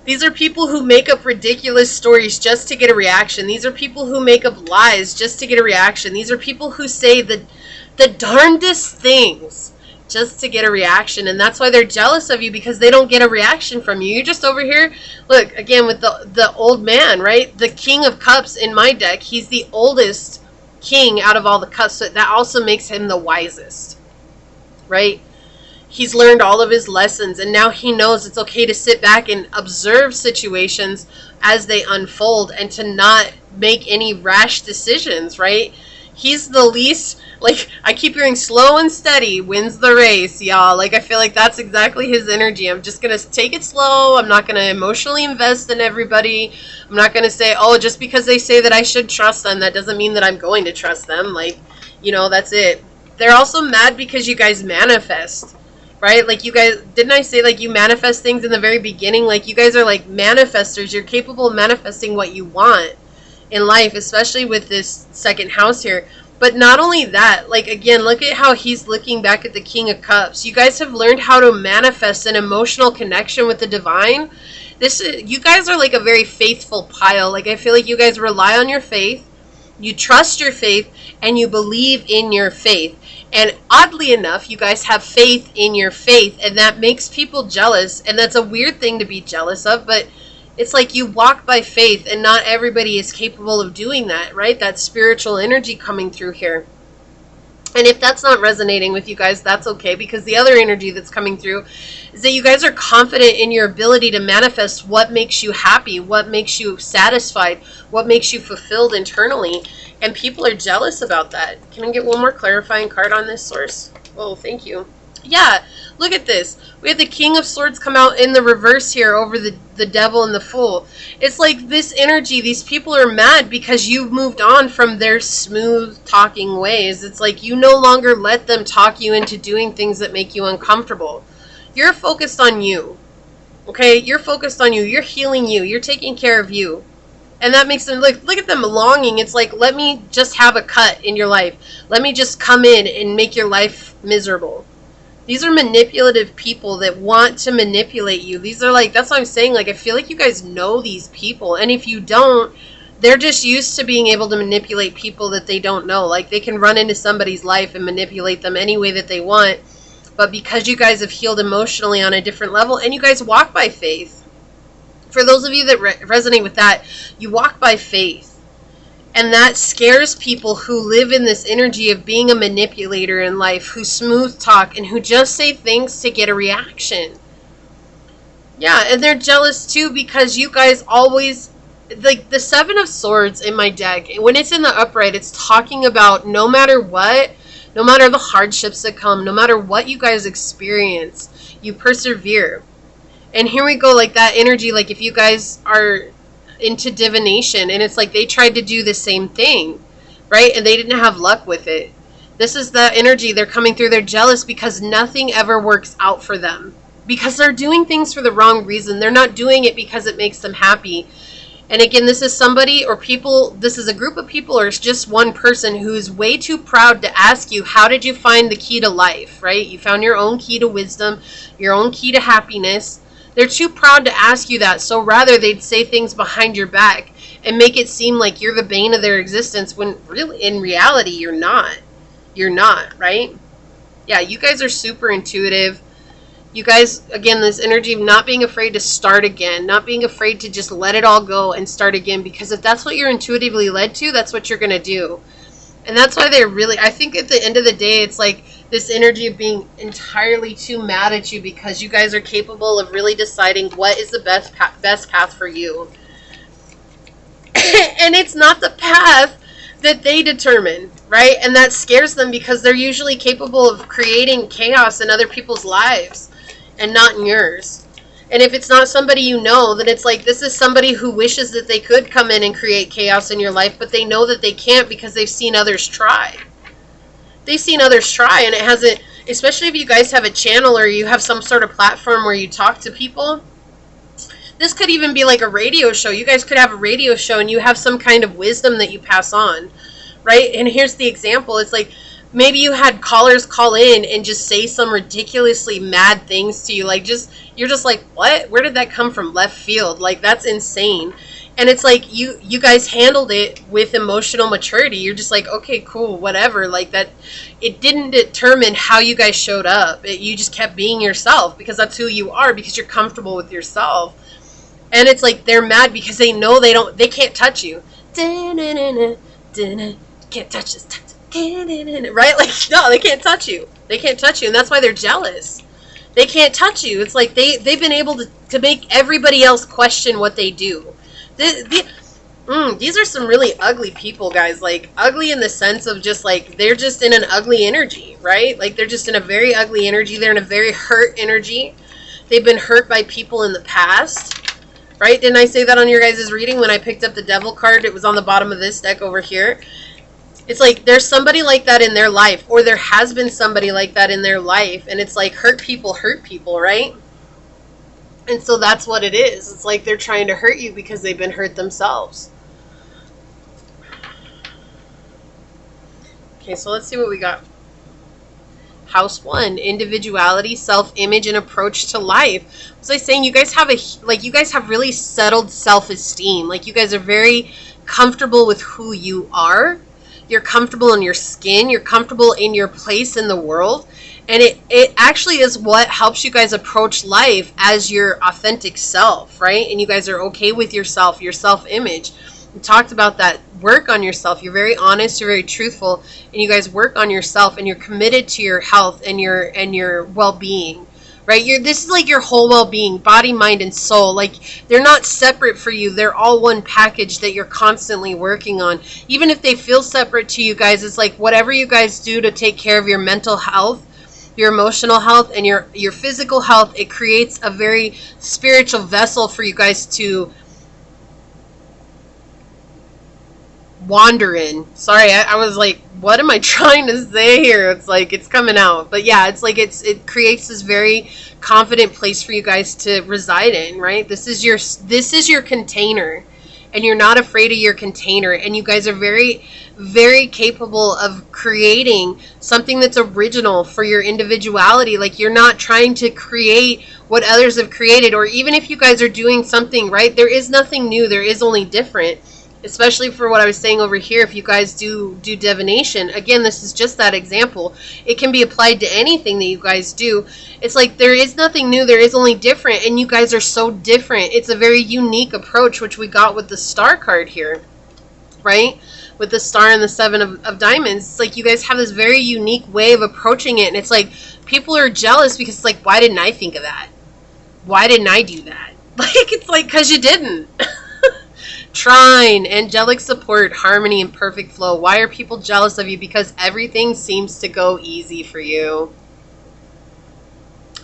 These are people who make up ridiculous stories just to get a reaction. These are people who make up lies just to get a reaction. These are people who say the darndest things just to get a reaction. And that's why they're jealous of you, because they don't get a reaction from you. You're just over here, look, again, with the old man, right? The King of Cups in my deck, he's the oldest king out of all the cups. So that also makes him the wisest, right? He's learned all of his lessons, and now he knows it's okay to sit back and observe situations as they unfold and to not make any rash decisions, right? He's the least, like, I keep hearing slow and steady wins the race, y'all. Like, I feel like that's exactly his energy. I'm just going to take it slow. I'm not going to emotionally invest in everybody. I'm not going to say, oh, just because they say that I should trust them, that doesn't mean that I'm going to trust them. Like, you know, that's it. They're also mad because you guys manifest. Right? Like, you guys, didn't I say, like, you manifest things in the very beginning? Like, you guys are like manifestors. You're capable of manifesting what you want in life, especially with this second house here. But not only that, like, again, look at how he's looking back at the King of Cups. You guys have learned how to manifest an emotional connection with the divine. You guys are like a very faithful pile. Like, I feel like you guys rely on your faith, you trust your faith, and you believe in your faith. And oddly enough, you guys have faith in your faith, and that makes people jealous. And that's a weird thing to be jealous of, but it's like you walk by faith, and not everybody is capable of doing that, right? That spiritual energy coming through here. And if that's not resonating with you guys, that's okay, because the other energy that's coming through is that you guys are confident in your ability to manifest what makes you happy, what makes you satisfied, what makes you fulfilled internally. And people are jealous about that. Can I get one more clarifying card on this, source? Oh, thank you. Yeah, look at this. We have the King of Swords come out in the reverse here over the Devil and the Fool. It's like this energy, these people are mad because you've moved on from their smooth talking ways. It's like you no longer let them talk you into doing things that make you uncomfortable. You're focused on you, okay? You're focused on you. You're healing you. You're taking care of you. And that makes them, like, look at them longing. It's like, let me just have a cut in your life. Let me just come in and make your life miserable. These are manipulative people that want to manipulate you. These are like, that's what I'm saying. Like, I feel like you guys know these people. And if you don't, they're just used to being able to manipulate people that they don't know. Like, they can run into somebody's life and manipulate them any way that they want. But because you guys have healed emotionally on a different level, and you guys walk by faith. For those of you that resonate with that, you walk by faith. And that scares people who live in this energy of being a manipulator in life, who smooth talk, and who just say things to get a reaction. Yeah, and they're jealous too because you guys always, like the Seven of Swords in my deck, when it's in the upright, it's talking about no matter what, no matter the hardships that come, no matter what you guys experience, you persevere. And here we go, like that energy, like if you guys are into divination, and it's like they tried to do the same thing, right? And they didn't have luck with it. This is the energy. They're coming through. They're jealous because nothing ever works out for them. Because they're doing things for the wrong reason. They're not doing it because it makes them happy. And again, this is somebody or people, this is a group of people, or it's just one person who's way too proud to ask you, how did you find the key to life, right? You found your own key to wisdom, your own key to happiness. They're too proud to ask you that, so rather they'd say things behind your back and make it seem like you're the bane of their existence when really, in reality, you're not. You're not, right? Yeah, you guys are super intuitive. You guys, again, this energy of not being afraid to start again, not being afraid to just let it all go and start again, because if that's what you're intuitively led to, that's what you're going to do. And that's why they're really, I think at the end of the day, it's like this energy of being entirely too mad at you because you guys are capable of really deciding what is the best path for you. And it's not the path that they determine, right? And that scares them because they're usually capable of creating chaos in other people's lives and not in yours. And if it's not somebody you know, then it's like this is somebody who wishes that they could come in and create chaos in your life, but they know that they can't because they've seen others try. They've seen others try, and it hasn't, especially if you guys have a channel or you have some sort of platform where you talk to people. This could even be like a radio show. You guys could have a radio show and you have some kind of wisdom that you pass on, right? And here's the example. It's like maybe you had callers call in and just say some ridiculously mad things to you. Like, you're just like, what? Where did that come from? Left field. Like, that's insane. And it's like, you guys handled it with emotional maturity. You're just like, okay, cool, whatever. Like, that, it didn't determine how you guys showed up. You just kept being yourself because that's who you are, because you're comfortable with yourself. And it's like, they're mad because they know they can't touch you. Can't touch this. Right? Like, no, they can't touch you. They can't touch you. And that's why they're jealous. They can't touch you. It's like they've been able to make everybody else question what they do. These are some really ugly people, guys. Like, ugly in the sense of just like, they're just in an ugly energy, right? Like, they're just in a very ugly energy. They're in a very hurt energy. They've been hurt by people in the past, right? Didn't I say that on your guys' reading when I picked up the devil card? It was on the bottom of this deck over here. It's like, there's somebody like that in their life, or there has been somebody like that in their life, and it's like, hurt people, right? And so that's what it is. It's like they're trying to hurt you because they've been hurt themselves. Okay, so let's see what we got. House 1, individuality, self-image, and approach to life. Was I saying you guys have you guys have really settled self-esteem. Like, you guys are very comfortable with who you are. You're comfortable in your skin. You're comfortable in your place in the world. And it actually is what helps you guys approach life as your authentic self, right? And you guys are okay with yourself, your self-image. We talked about that. Work on yourself. You're very honest. You're very truthful. And you guys work on yourself. And you're committed to your health and your well-being, right? This is like your whole well-being, body, mind, and soul. Like, they're not separate for you. They're all one package that you're constantly working on. Even if they feel separate to you guys, it's like whatever you guys do to take care of your mental health, your emotional health, and your physical health, it creates a very spiritual vessel for you guys to wander in. Sorry, I was like, what am I trying to say here? It's like, it's coming out. But yeah, it's like, it creates this very confident place for you guys to reside in, right? This is your container. And you're not afraid of your container. And you guys are very, very capable of creating something that's original for your individuality. Like, you're not trying to create what others have created. Or even if you guys are doing something, right, there is nothing new. There is only different. Especially for what I was saying over here, if you guys do divination. Again, this is just that example. It can be applied to anything that you guys do. It's like, there is nothing new, there is only different, and you guys are so different. It's a very unique approach, which we got with the star card here, right? With the star and the 7 of diamonds. It's like, you guys have this very unique way of approaching it, and it's like, people are jealous because it's like, why didn't I think of that? Why didn't I do that? Like, it's like, because you didn't. Trine, angelic support, harmony, and perfect flow. Why are people jealous of you? Because everything seems to go easy for you.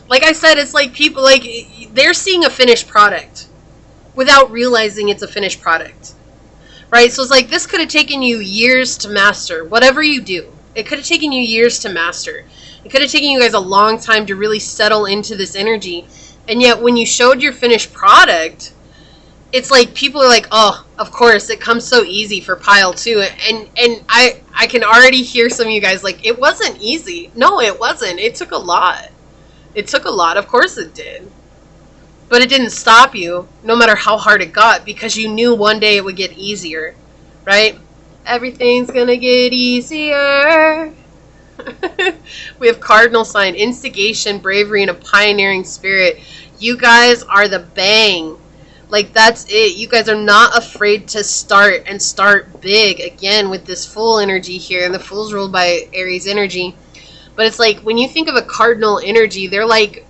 Like I said, it's like people, like, they're seeing a finished product without realizing it's a finished product, right? So it's like, this could have taken you years to master. Whatever you do, it could have taken you years to master. It could have taken you guys a long time to really settle into this energy. And yet, when you showed your finished product, it's like, people are like, oh, of course, it comes so easy for pile 2. And I can already hear some of you guys like, it wasn't easy. No, it wasn't. It took a lot. It took a lot. Of course it did. But it didn't stop you, no matter how hard it got, because you knew one day it would get easier, right? Everything's gonna get easier. We have cardinal sign, instigation, bravery, and a pioneering spirit. You guys are the bang. Like, that's it. You guys are not afraid to start, and start big. Again, with this Fool energy here, and the Fool's ruled by Aries energy. But it's like, when you think of a cardinal energy, they're like,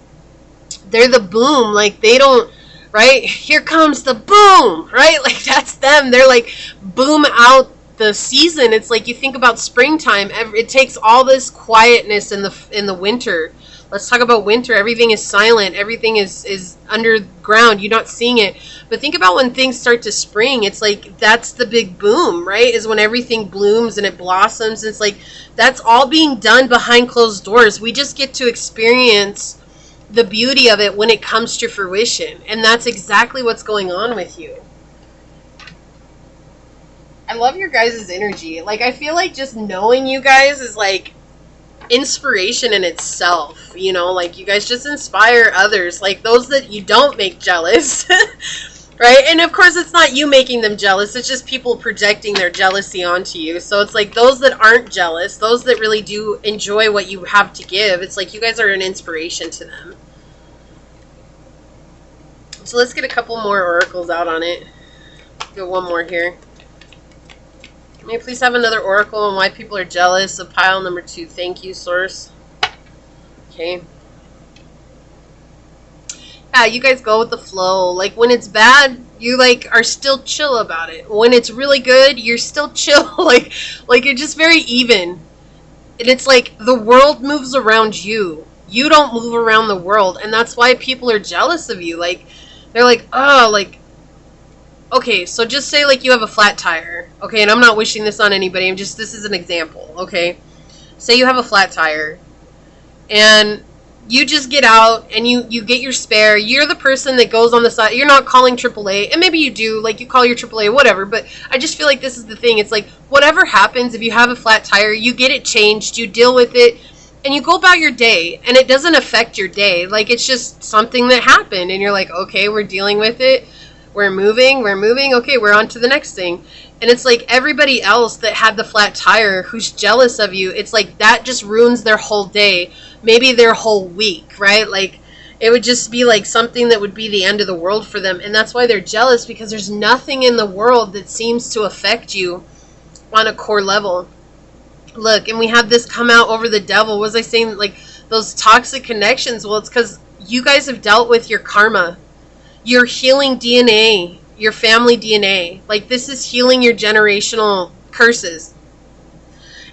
they're the boom. Like, they don't, right? Here comes the boom, right? Like, that's them. They're like, boom out the season. It's like, you think about springtime. It takes all this quietness in the winter. Let's talk about winter. Everything is silent. Everything is underground. You're not seeing it. But think about when things start to spring. It's like, that's the big boom, right? Is when everything blooms and it blossoms. It's like, that's all being done behind closed doors. We just get to experience the beauty of it when it comes to fruition. And that's exactly what's going on with you. I love your guys' energy. Like, I feel like just knowing you guys is like, inspiration in itself, you know, like you guys just inspire others, like those that you don't make jealous. Right? And of course it's not you making them jealous, it's just people projecting their jealousy onto you. So it's like those that aren't jealous, those that really do enjoy what you have to give, it's like you guys are an inspiration to them. So let's get a couple more oracles out on it. Get one more here. May I please have another oracle on why people are jealous of pile number 2. Thank you, source. Okay. Yeah, you guys go with the flow. Like when it's bad, you like are still chill about it. When it's really good, you're still chill. like you're just very even. And it's like the world moves around you. You don't move around the world, and that's why people are jealous of you. Like they're like, "Oh, like okay, so just say like you have a flat tire." Okay, and I'm not wishing this on anybody. This is an example, okay? Say you have a flat tire and you just get out and you get your spare. You're the person that goes on the side. You're not calling AAA, and maybe you do, like you call your AAA, whatever, but I just feel like this is the thing. It's like whatever happens, if you have a flat tire, you get it changed, you deal with it, and you go about your day, and it doesn't affect your day. Like it's just something that happened, and you're like, okay, we're dealing with it. We're moving, okay, we're on to the next thing. And it's like everybody else that had the flat tire who's jealous of you, it's like that just ruins their whole day, maybe their whole week, right? Like it would just be like something that would be the end of the world for them. And that's why they're jealous, because there's nothing in the world that seems to affect you on a core level. Look, and we have this come out over the devil. Was I saying like those toxic connections? Well, it's because you guys have dealt with your karma. Your healing DNA, your family DNA. Like this is healing your generational curses.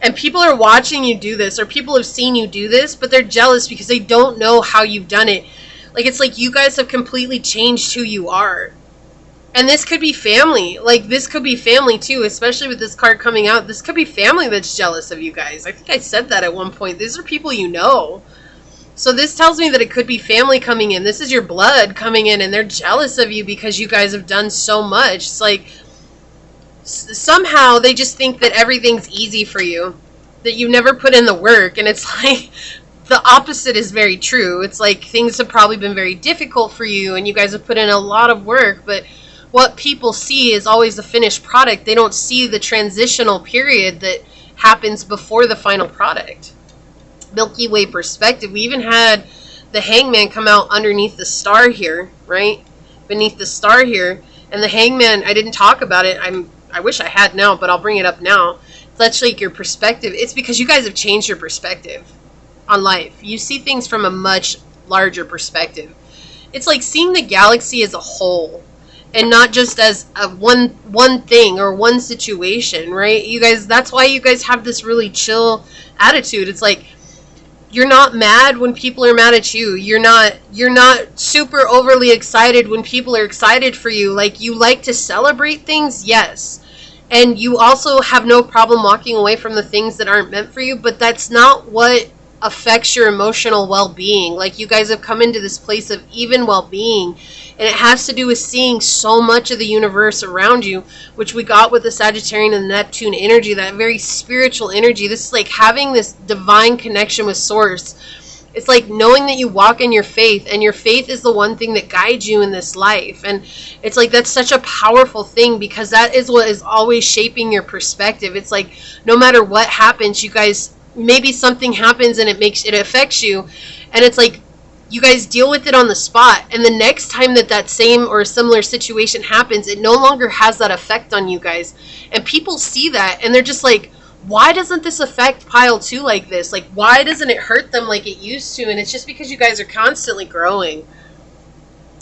And people are watching you do this, or people have seen you do this, but they're jealous because they don't know how you've done it. Like it's like you guys have completely changed who you are. And this could be family. Like this could be family too, especially with this card coming out. This could be family that's jealous of you guys. I think I said that at one point. These are people you know. So this tells me that it could be family coming in. This is your blood coming in, and they're jealous of you because you guys have done so much. It's like somehow they just think that everything's easy for you, that you never put in the work. And it's like the opposite is very true. It's like things have probably been very difficult for you, and you guys have put in a lot of work, but what people see is always the finished product. They don't see the transitional period that happens before the final product. Milky Way perspective. We even had the Hangman come out underneath the star here, right? Beneath the star here. And the Hangman, I didn't talk about it. I wish I had now, but I'll bring it up now. That's like your perspective. It's because you guys have changed your perspective on life. You see things from a much larger perspective. It's like seeing the galaxy as a whole, and not just as a one thing or one situation, right? You guys, that's why you guys have this really chill attitude. It's like you're not mad when people are mad at you. You're not super overly excited when people are excited for you. Like you like to celebrate things, yes. And you also have no problem walking away from the things that aren't meant for you, but that's not what affects your emotional well-being. Like you guys have come into this place of even well-being, and it has to do with seeing so much of the universe around you, which we got with the Sagittarian and the Neptune energy, that very spiritual energy. This is like having this divine connection with source. It's like knowing that you walk in your faith, and your faith is the one thing that guides you in this life. And it's like that's such a powerful thing, because that is what is always shaping your perspective. It's like no matter what happens, you guys, maybe something happens and it affects you, and it's like you guys deal with it on the spot, and the next time that same or similar situation happens, it no longer has that effect on you guys. And people see that, and they're just like, why doesn't this affect pile 2 like this? Like, why doesn't it hurt them like it used to? And it's just because you guys are constantly growing.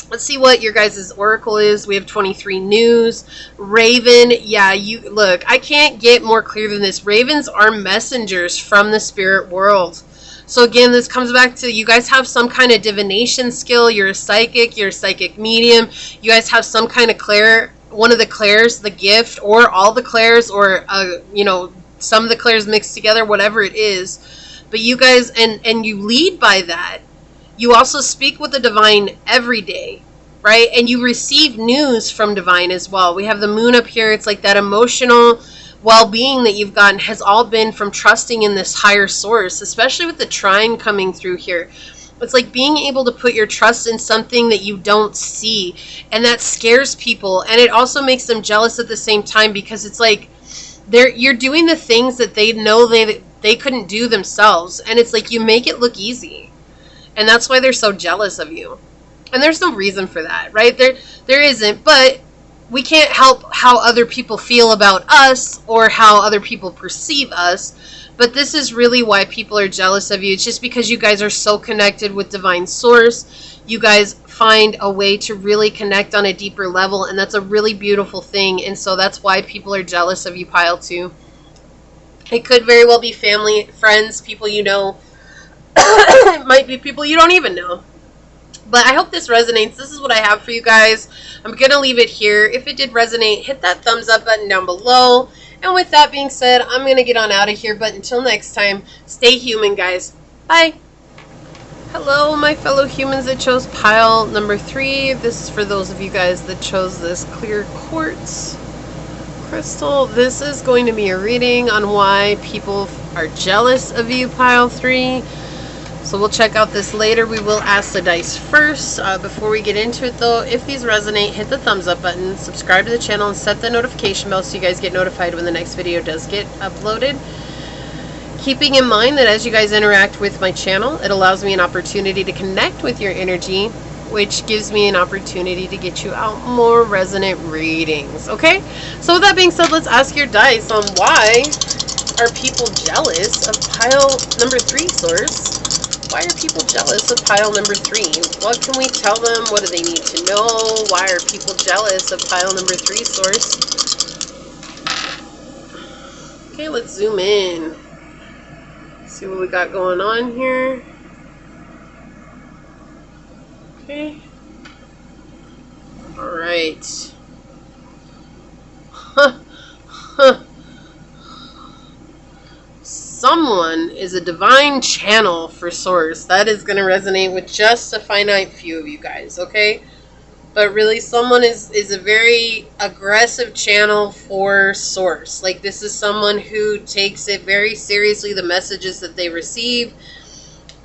Let's see what your guys' oracle is. We have 23 news. Raven, yeah, you look, I can't get more clear than this. Ravens are messengers from the spirit world. So again, this comes back to you guys have some kind of divination skill. You're a psychic medium. You guys have some kind of clair, one of the clairs, the gift, or all the clairs, or some of the clairs mixed together, whatever it is. But you guys, and you lead by that. You also speak with the divine every day, right? And you receive news from divine as well. We have the moon up here. It's like that emotional well-being that you've gotten has all been from trusting in this higher source, especially with the trine coming through here. It's like being able to put your trust in something that you don't see, and that scares people, and it also makes them jealous at the same time, because it's like you're doing the things that they know they couldn't do themselves, and it's like you make it look easy, and that's why they're so jealous of you. And there's no reason for that, right? There isn't, but we can't help how other people feel about us or how other people perceive us. But this is really why people are jealous of you. It's just because you guys are so connected with Divine Source. You guys find a way to really connect on a deeper level, and that's a really beautiful thing. And so that's why people are jealous of you, Pile 2. It could very well be family, friends, people you know. It might be people you don't even know. But I hope this resonates. This is what I have for you guys. I'm going to leave it here. If it did resonate, hit that thumbs up button down below. And with that being said, I'm going to get on out of here. But until next time, stay human, guys. Bye. Hello, my fellow humans that chose pile number 3. This is for those of you guys that chose this clear quartz crystal. This is going to be a reading on why people are jealous of you, pile 3. So we'll check out this later. We will ask the dice first. Before we get into it though, if these resonate, hit the thumbs up button, subscribe to the channel, and set the notification bell so you guys get notified when the next video does get uploaded. Keeping in mind that as you guys interact with my channel, it allows me an opportunity to connect with your energy, which gives me an opportunity to get you out more resonant readings. Okay? So with that being said, let's ask your dice on why are people jealous of pile number 3, Source? Why are people jealous of pile number 3? What can we tell them? What do they need to know? Why are people jealous of pile number 3, Source? Okay, let's zoom in. See what we got going on here. Okay. Alright. Someone is a divine channel for Source. That is going to resonate with just a finite few of you guys, okay? But really, someone is a very aggressive channel for Source. Like, this is someone who takes it very seriously, the messages that they receive,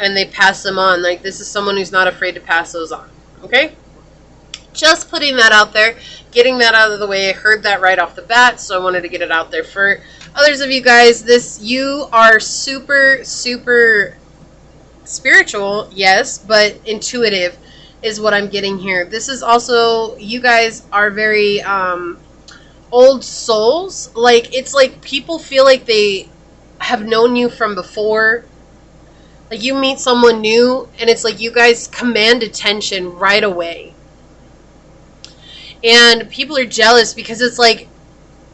and they pass them on. Like, this is someone who's not afraid to pass those on, okay? Just putting that out there, getting that out of the way. I heard that right off the bat, so I wanted to get it out there. For others of you guys, you are super, super spiritual, yes, but intuitive is what I'm getting here. This is also, you guys are very old souls. Like, it's like people feel like they have known you from before. Like, you meet someone new, and it's like you guys command attention right away. And people are jealous because it's like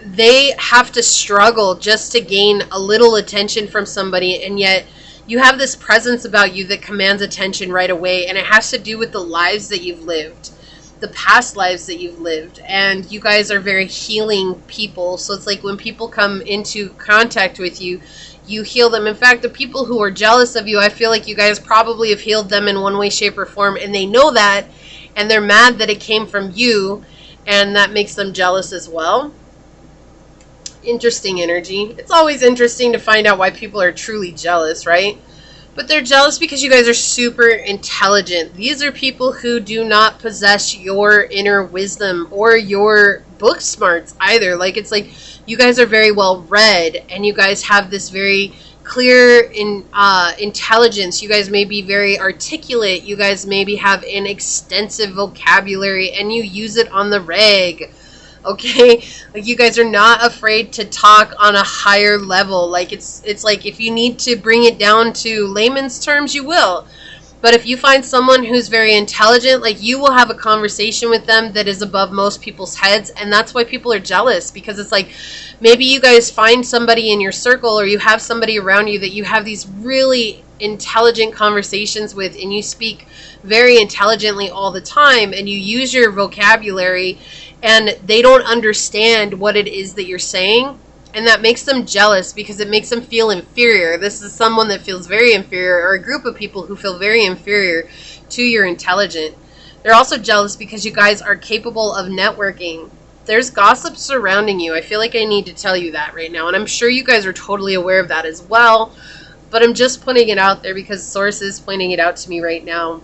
they have to struggle just to gain a little attention from somebody, and yet you have this presence about you that commands attention right away, and it has to do with the lives that you've lived, the past lives that you've lived, and you guys are very healing people. So it's like when people come into contact with you, you heal them. In fact, the people who are jealous of you, I feel like you guys probably have healed them in one way, shape, or form, and they know that, and they're mad that it came from you, and that makes them jealous as well. Interesting energy. It's always interesting to find out why people are truly jealous, right? But they're jealous because you guys are super intelligent. These are people who do not possess your inner wisdom or your book smarts either. Like, it's like you guys are very well read, and you guys have this very clear intelligence. You guys may be very articulate. You guys maybe have an extensive vocabulary, and you use it on the reg. Okay, like, you guys are not afraid to talk on a higher level. Like, it's like if you need to bring it down to layman's terms, you will. But if you find someone who's very intelligent, like, you will have a conversation with them that is above most people's heads, and that's why people are jealous. Because it's like, maybe you guys find somebody in your circle, or you have somebody around you that you have these really intelligent conversations with, and you speak very intelligently all the time, and you use your vocabulary, and they don't understand what it is that you're saying. And that makes them jealous because it makes them feel inferior. This is someone that feels very inferior, or a group of people who feel very inferior to your intelligence. They're also jealous because you guys are capable of networking. There's gossip surrounding you. I feel like I need to tell you that right now. And I'm sure you guys are totally aware of that as well. But I'm just putting it out there because Source is pointing it out to me right now.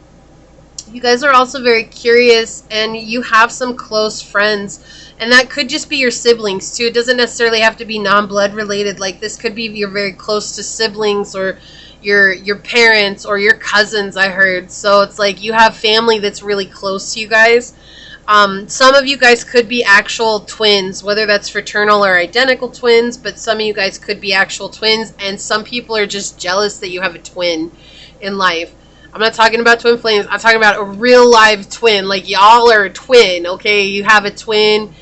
You guys are also very curious, and you have some close friends. And that could just be your siblings, too. It doesn't necessarily have to be non-blood related. Like, this could be you're very close to siblings, or your parents, or your cousins, I heard. So it's like you have family that's really close to you guys. Some of you guys could be actual twins, whether that's fraternal or identical twins, but some of you guys could be actual twins, and some people are just jealous that you have a twin in life. I'm not talking about twin flames. I'm talking about a real live twin. Like, y'all are a twin, okay? You have a twin.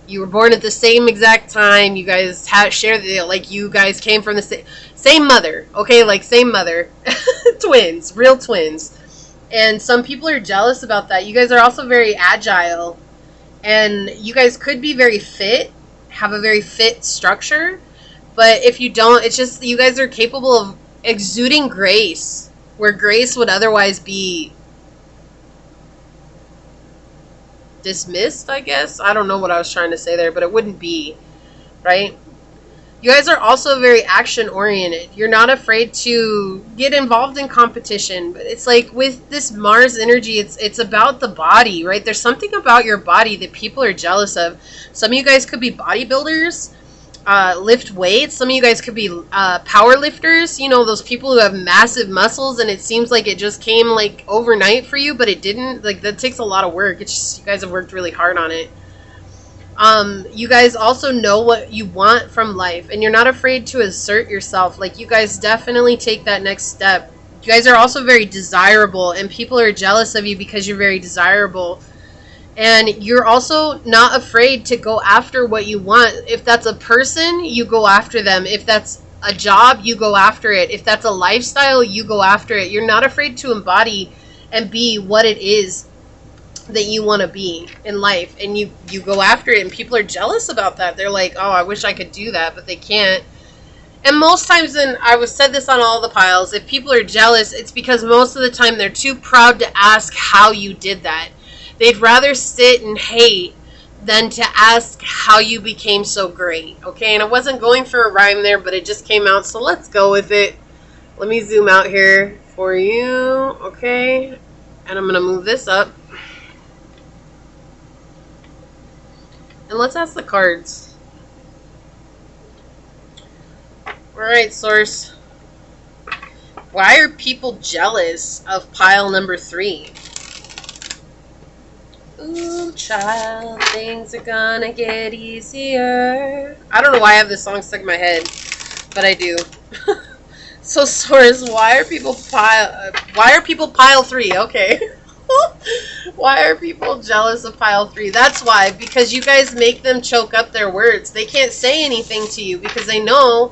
You were born at the same exact time. You guys share the, like, you guys came from the same mother, okay? Like, same mother. Twins, real twins. And some people are jealous about that. You guys are also very agile. And you guys could be very fit, have a very fit structure. But if you don't, it's just you guys are capable of exuding grace, where grace would otherwise be dismissed, I guess. I don't know what I was trying to say there, but it wouldn't be, right? You guys are also very action-oriented. You're not afraid to get involved in competition. But it's like with this Mars energy, it's about the body, right? There's something about your body that people are jealous of. Some of you guys could be bodybuilders, lift weights. Some of you guys could be power lifters. You know, those people who have massive muscles, and it seems like it just came like overnight for you, but it didn't. Like, that takes a lot of work. It's just you guys have worked really hard on it. You guys also know what you want from life, and you're not afraid to assert yourself. Like, you guys definitely take that next step. You guys are also very desirable, and people are jealous of you because you're very desirable. And you're also not afraid to go after what you want. If that's a person, you go after them. If that's a job, you go after it. If that's a lifestyle, you go after it. You're not afraid to embody and be what it is that you want to be in life, and you go after it, and people are jealous about that. They're like, oh, I wish I could do that, but they can't. And most times, and I was said this on all the piles, if people are jealous, it's because most of the time they're too proud to ask how you did that. They'd rather sit and hate than to ask how you became so great, okay? And I wasn't going for a rhyme there, but it just came out, so let's go with it. Let me zoom out here for you, okay? And I'm going to move this up. And let's ask the cards. Alright, Source. Why are people jealous of pile number 3? Ooh, child, things are gonna get easier. I don't know why I have this song stuck in my head, but I do. So, Source, why are people pile 3? Okay. Why are people jealous of pile 3? That's why, because you guys make them choke up their words. They can't say anything to you because they know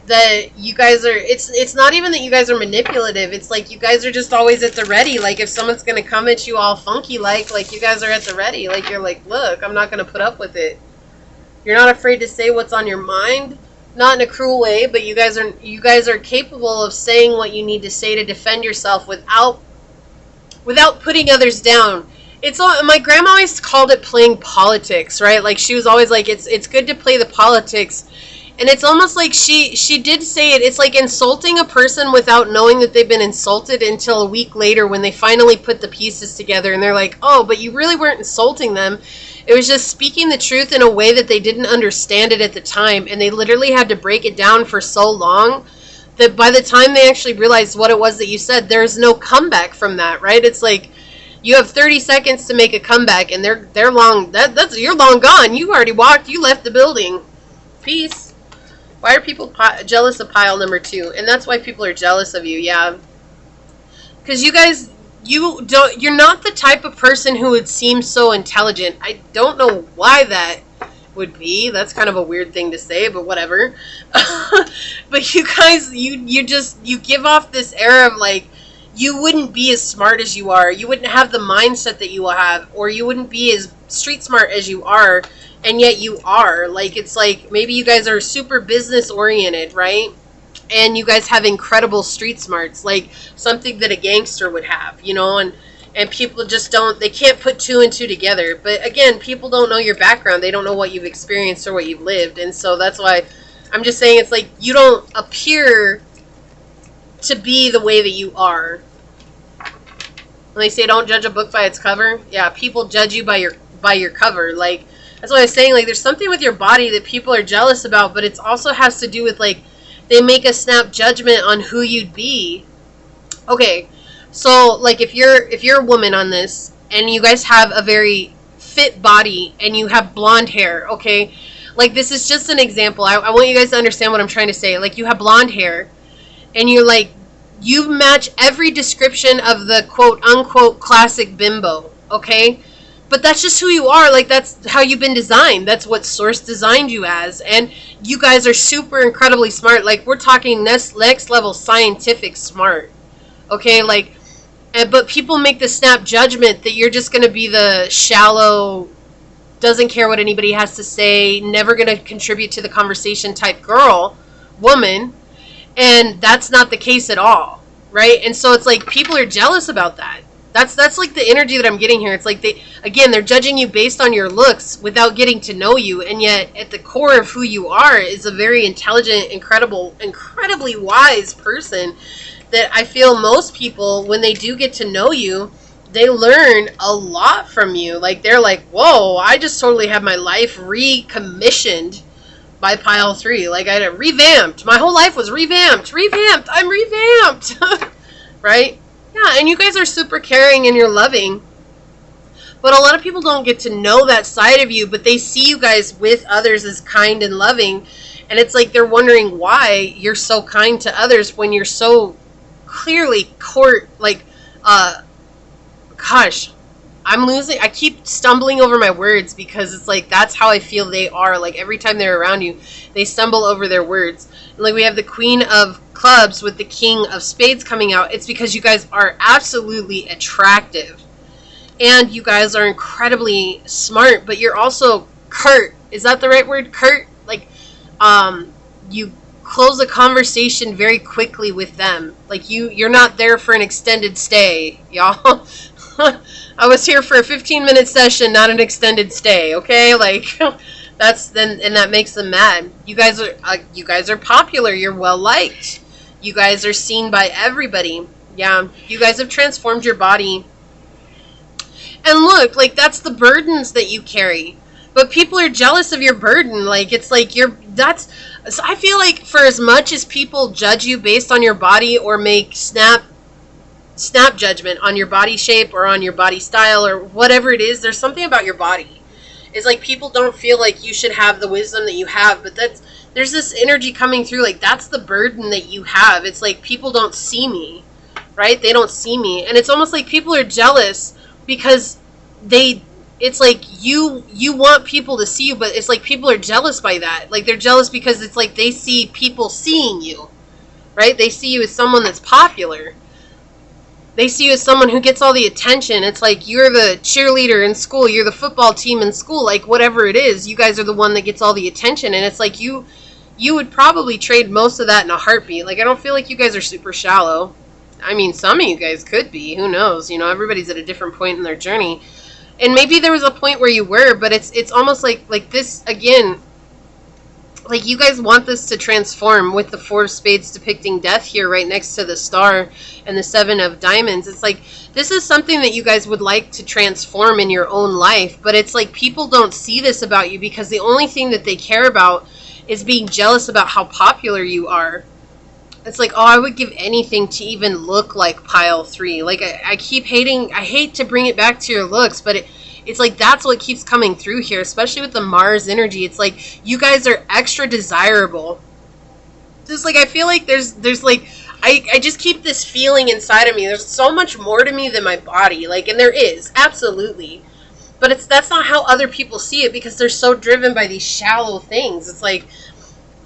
that you guys are, it's not even that you guys are manipulative. It's like you guys are just always at the ready. Like, if someone's going to come at you all funky like you guys are at the ready. Like, you're like, look, I'm not going to put up with it. You're not afraid to say what's on your mind. Not in a cruel way, but you guys are capable of saying what you need to say to defend yourself without putting others down. It's all, my grandma always called it playing politics, right? Like, she was always like, it's good to play the politics. And it's almost like she did say it. It's like insulting a person without knowing that they've been insulted until a week later when they finally put the pieces together and they're like, oh, but you really weren't insulting them. It was just speaking the truth in a way that they didn't understand it at the time. And they literally had to break it down for so long that by the time they actually realized what it was that you said, there's no comeback from that, right? It's like you have 30 seconds to make a comeback, and they're long. You're long gone. You already walked. You left the building. Peace. Why are people jealous of pile number 2? And that's why people are jealous of you. Yeah, because you guys, you're not the type of person who would seem so intelligent. I don't know why that would be. That's kind of a weird thing to say, but whatever. But you guys, you give off this air of like, you wouldn't be as smart as you are. You wouldn't have the mindset that you have, or you wouldn't be as street smart as you are, and yet you are. Like, it's like maybe you guys are super business oriented, right? And you guys have incredible street smarts, like something that a gangster would have, you know, and And people just don't, they can't put two and two together. But again, people don't know your background. They don't know what you've experienced or what you've lived. And so that's why I'm just saying, it's like you don't appear to be the way that you are. When they say don't judge a book by its cover, yeah, people judge you by your cover. Like, that's what I was saying. Like, there's something with your body that people are jealous about, but it also has to do with, like, they make a snap judgment on who you'd be. Okay, so like if you're a woman on this and you guys have a very fit body and you have blonde hair, okay, like this is just an example. I want you guys to understand what I'm trying to say. Like, you have blonde hair and you're like, you match every description of the quote unquote classic bimbo, okay? But that's just who you are. Like, that's how you've been designed. That's what Source designed you as. And you guys are super incredibly smart. Like, we're talking next level scientific smart. Okay, like, but people make the snap judgment that you're just going to be the shallow, doesn't care what anybody has to say, never going to contribute to the conversation type woman. And that's not the case at all, right? And so it's like people are jealous about that. That's like the energy that I'm getting here. It's like they're judging you based on your looks without getting to know you, and yet at the core of who you are is a very intelligent, incredibly wise person that I feel most people, when they do get to know you, they learn a lot from you. Like, they're like, whoa, I just totally have my life recommissioned by pile 3. Like, I had it revamped. My whole life was revamped. I'm revamped. Right? Yeah, and you guys are super caring and you're loving. But a lot of people don't get to know that side of you, but they see you guys with others as kind and loving. And it's like they're wondering why you're so kind to others when you're so clearly gosh, I keep stumbling over my words because it's like that's how I feel they are. Like, every time they're around you, they stumble over their words. And like, we have the Queen of Clubs with the King of Spades coming out. It's because you guys are absolutely attractive. And you guys are incredibly smart, but you're also curt. Is that the right word? Curt? Like, you close a conversation very quickly with them. Like, you're not there for an extended stay, y'all. I was here for a 15-minute session, not an extended stay, okay? Like, that makes them mad. You guys are popular. You're well liked. You guys are seen by everybody. Yeah, you guys have transformed your body. And look, like, that's the burdens that you carry. But people are jealous of your burden. Like, it's like so I feel like for as much as people judge you based on your body or make snap judgment on your body shape or on your body style or whatever it is, there's something about your body. It's like people don't feel like you should have the wisdom that you have, but there's this energy coming through, like that's the burden that you have. It's like people don't see me, right? They don't see me. And it's almost like people are jealous because it's like you want people to see you, but it's like people are jealous by that. Like, they're jealous because it's like they see people seeing you, right? They see you as someone that's popular. They see you as someone who gets all the attention. It's like you're the cheerleader in school, you're the football team in school, like whatever it is, you guys are the one that gets all the attention. And it's like you would probably trade most of that in a heartbeat. Like, I don't feel like you guys are super shallow. I mean, some of you guys could be. Who knows? You know, everybody's at a different point in their journey. And maybe there was a point where you were, but it's almost like this, again, like you guys want this to transform with the 4 of Spades depicting death here right next to the star and the 7 of Diamonds. It's like this is something that you guys would like to transform in your own life, but it's like people don't see this about you because the only thing that they care about is being jealous about how popular you are. It's like, oh, I would give anything to even look like pile 3. Like, I hate to bring it back to your looks, but it's like that's what keeps coming through here, especially with the Mars energy. It's like you guys are extra desirable. Just like I feel like there's like I just keep this feeling inside of me. There's so much more to me than my body. Like, and there is, absolutely. But that's not how other people see it because they're so driven by these shallow things. It's like,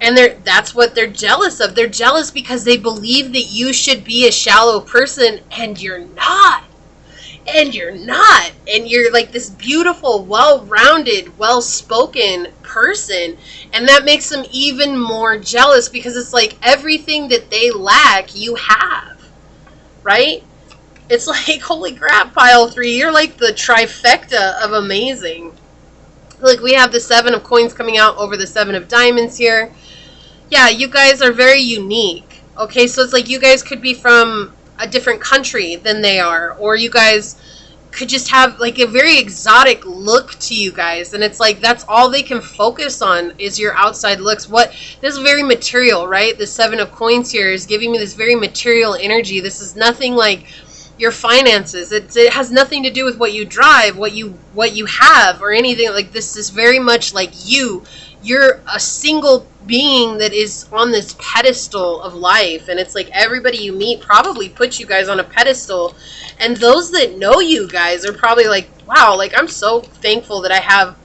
and that's what they're jealous of. They're jealous because they believe that you should be a shallow person, and you're not. And you're not. And you're like this beautiful, well-rounded, well-spoken person. And that makes them even more jealous because it's like everything that they lack, you have. Right? It's like, holy crap, pile 3, you're like the trifecta of amazing. Like, we have the 7 of coins coming out over the 7 of diamonds here. Yeah, you guys are very unique. Okay, so it's like you guys could be from a different country than they are, or you guys could just have like a very exotic look to you guys, and it's like that's all they can focus on is your outside looks. This is very material, right? The 7 of coins here is giving me this very material energy. This is nothing like your finances. It has nothing to do with what you drive, what you have, or anything like this. Is very much like you're a single being that is on this pedestal of life, and it's like everybody you meet probably puts you guys on a pedestal, and those that know you guys are probably like, wow, like I'm so thankful that I have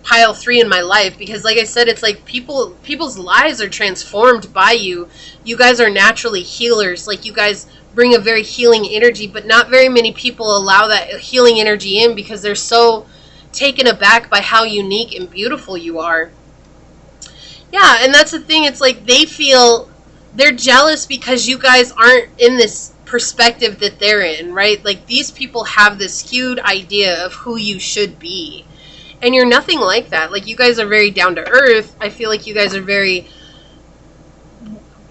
pile 3 in my life, because like I said, it's like people's lives are transformed by you. You guys are naturally healers. Like, you guys bring a very healing energy, but not very many people allow that healing energy in because they're so taken aback by how unique and beautiful you are. Yeah, and that's the thing. It's like they're jealous because you guys aren't in this perspective that they're in, right? Like, these people have this skewed idea of who you should be. And you're nothing like that. Like, you guys are very down to earth. I feel like you guys are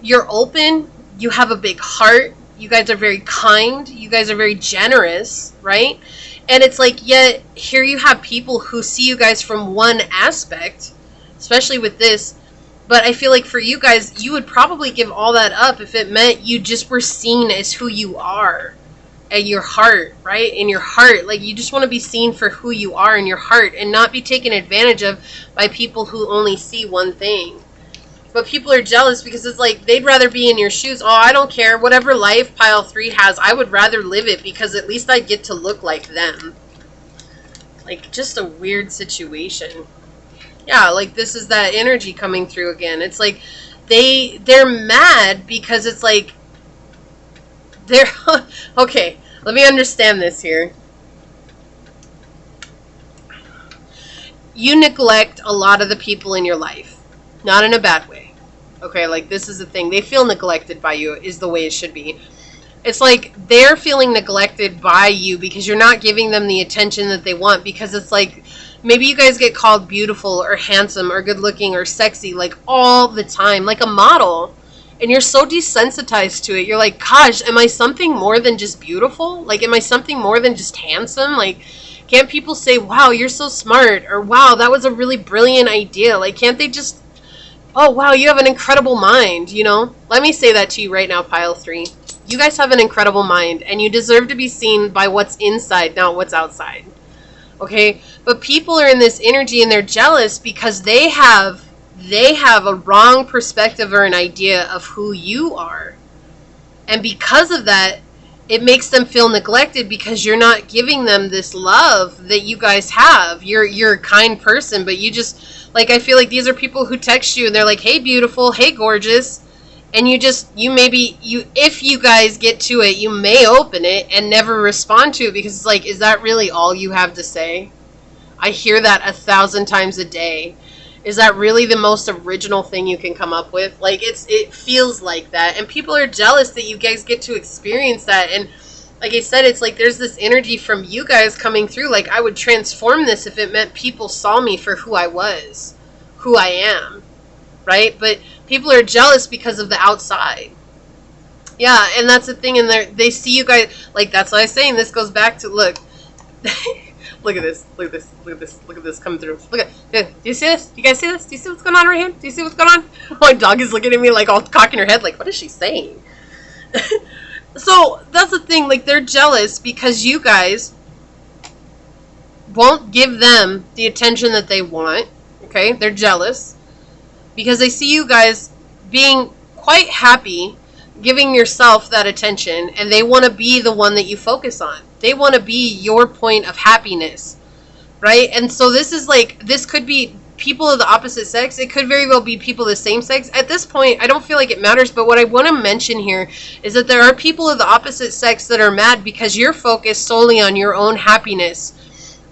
you're open. You have a big heart. You guys are very kind. You guys are very generous, right? And it's like, yet here you have people who see you guys from one aspect, especially with this. But I feel like for you guys, you would probably give all that up if it meant you just were seen as who you are at your heart, right? In your heart, like, you just want to be seen for who you are in your heart and not be taken advantage of by people who only see one thing. But people are jealous because it's like they'd rather be in your shoes. Oh, I don't care. Whatever life pile 3 has, I would rather live it because at least I get to look like them. Like, just a weird situation. Yeah, like, this is that energy coming through again. It's like they're mad because it's like they're okay, let me understand this here. You neglect a lot of the people in your life. Not in a bad way. Okay, like, this is the thing. They feel neglected by you is the way it should be. It's like they're feeling neglected by you because you're not giving them the attention that they want, because it's like maybe you guys get called beautiful or handsome or good looking or sexy like all the time, like a model. And you're so desensitized to it. You're like, gosh, am I something more than just beautiful? Like, am I something more than just handsome? Like, can't people say, wow, you're so smart? Or, wow, that was a really brilliant idea. Like, can't they just, oh, wow, you have an incredible mind, you know? Let me say that to you right now, pile 3. You guys have an incredible mind, and you deserve to be seen by what's inside, not what's outside. Okay? But people are in this energy, and they're jealous because they have a wrong perspective or an idea of who you are. And because of that, it makes them feel neglected because you're not giving them this love that you guys have. You're a kind person, but you just, like, I feel like these are people who text you and they're like, hey, beautiful, hey, gorgeous. And if you guys get to it, you may open it and never respond to it because it's like, is that really all you have to say? I hear that 1,000 times a day. Is that really the most original thing you can come up with? Like, it feels like that. And people are jealous that you guys get to experience that. And like I said, it's like there's this energy from you guys coming through. Like, I would transform this if it meant people saw me for who I was, who I am, right? But people are jealous because of the outside. Yeah, and that's the thing. And they see you guys, like, that's what I was saying. This goes back to, look. Look at this. Look at this. Look at this. Look at this coming through. Look at. Do you see this? Do you guys see this? Do you see what's going on right here? Do you see what's going on? My dog is looking at me like all cocking her head like, what is she saying? So that's the thing. Like, they're jealous because you guys won't give them the attention that they want. Okay? They're jealous because they see you guys being quite happy, giving yourself that attention, and they want to be the one that you focus on. They want to be your point of happiness, right? And so this is like, this could be people of the opposite sex. It could very well be people of the same sex. At this point, I don't feel like it matters, but what I want to mention here is that there are people of the opposite sex that are mad because you're focused solely on your own happiness.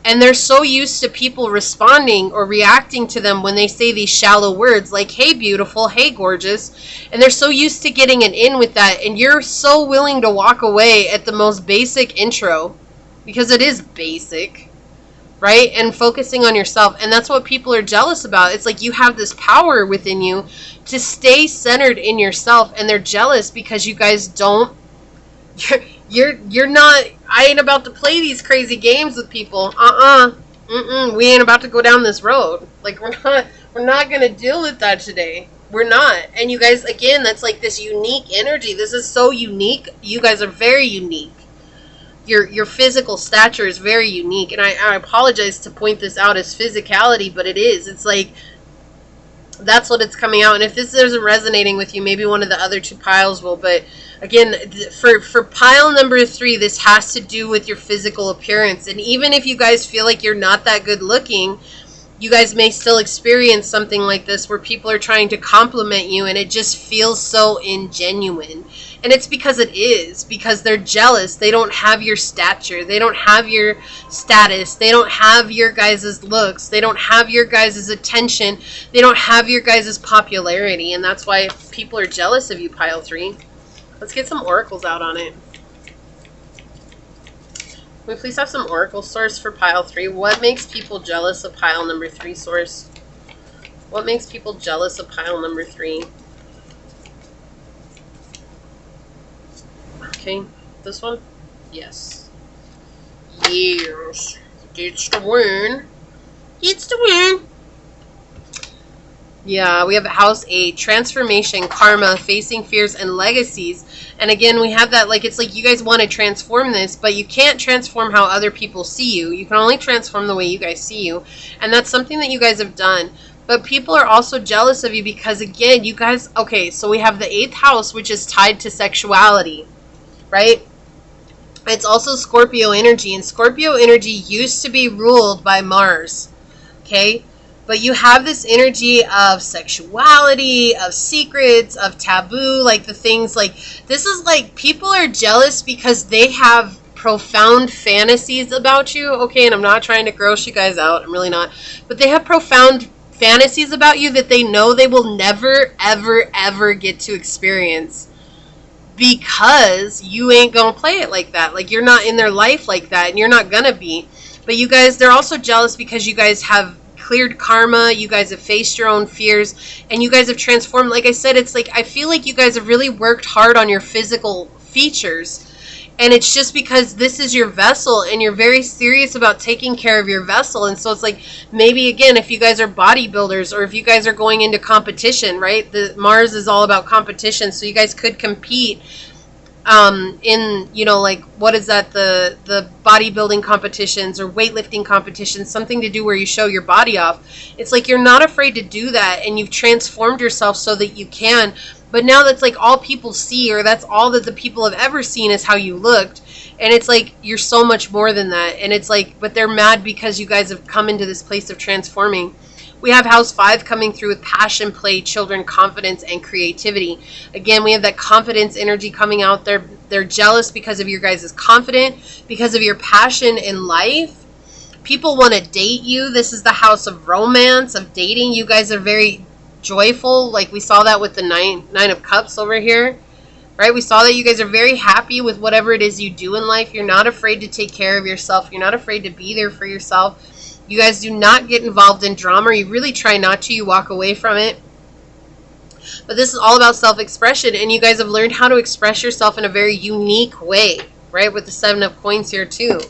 And they're so used to people responding or reacting to them when they say these shallow words like, hey, beautiful, hey, gorgeous. And they're so used to getting an in with that. And you're so willing to walk away at the most basic intro, because it is basic, right? And focusing on yourself. And that's what people are jealous about. It's like you have this power within you to stay centered in yourself. And they're jealous because you guys don't. You're not. I ain't about to play these crazy games with people. We ain't about to go down this road. Like, we're not gonna deal with that today. We're not. And you guys, again, that's like this unique energy. This is so unique. You guys are very unique. Your physical stature is very unique. And I apologize to point this out as physicality, but it is. It's like, that's what it's coming out. And if this isn't resonating with you, maybe one of the other two piles will. But again, for pile number 3, this has to do with your physical appearance. And even if you guys feel like you're not that good looking, you guys may still experience something like this where people are trying to compliment you and it just feels so ingenuine. And it's because it is, because they're jealous. They don't have your stature. They don't have your status. They don't have your guys' looks. They don't have your guys' attention. They don't have your guys' popularity. And that's why people are jealous of you, pile 3. Let's get some oracles out on it. Can we please have some oracle source for pile 3? What makes people jealous of pile number 3, source? What makes people jealous of pile number 3? Okay, this one? Yes. Yes. It's the win. It's the win. Yeah, we have house 8, transformation, karma, facing fears, and legacies. And again, we have that, like, it's like you guys want to transform this, but you can't transform how other people see you. You can only transform the way you guys see you. And that's something that you guys have done. But people are also jealous of you because, again, you guys, okay, so we have the 8th house, which is tied to sexuality, right? It's also Scorpio energy, and Scorpio energy used to be ruled by Mars, okay? But you have this energy of sexuality, of secrets, of taboo, like the things like, this is like, people are jealous because they have profound fantasies about you, okay? And I'm not trying to gross you guys out, I'm really not. But they have profound fantasies about you that they know they will never, ever, ever get to experience. Because you ain't gonna play it like that. Like, you're not in their life like that, and you're not gonna be. But you guys, they're also jealous because you guys have cleared karma, you guys have faced your own fears, and you guys have transformed. Like I said, it's like, I feel like you guys have really worked hard on your physical features. And it's just because this is your vessel, and you're very serious about taking care of your vessel. And so it's like, maybe again, if you guys are bodybuilders, or if you guys are going into competition, right? The Mars is all about competition, so you guys could compete in, you know, like, what is that, the bodybuilding competitions or weightlifting competitions, something to do where you show your body off. It's like you're not afraid to do that, and you've transformed yourself so that you can. But now that's like all people see, or that's all that the people have ever seen, is how you looked. And it's like, you're so much more than that. And it's like, but they're mad because you guys have come into this place of transforming. We have house 5 coming through with passion, play, children, confidence, and creativity. Again, we have that confidence energy coming out there. They're jealous because of your guys' confidence, because of your passion in life. People want to date you. This is the house of romance, of dating. You guys are very joyful. Like we saw that with the nine of cups over here, right? We saw that you guys are very happy with whatever it is you do in life. You're not afraid to take care of yourself. You're not afraid to be there for yourself. You guys do not get involved in drama. You really try not to. You walk away from it. But this is all about self-expression, and you guys have learned how to express yourself in a very unique way, right? With the 7 of coins here too.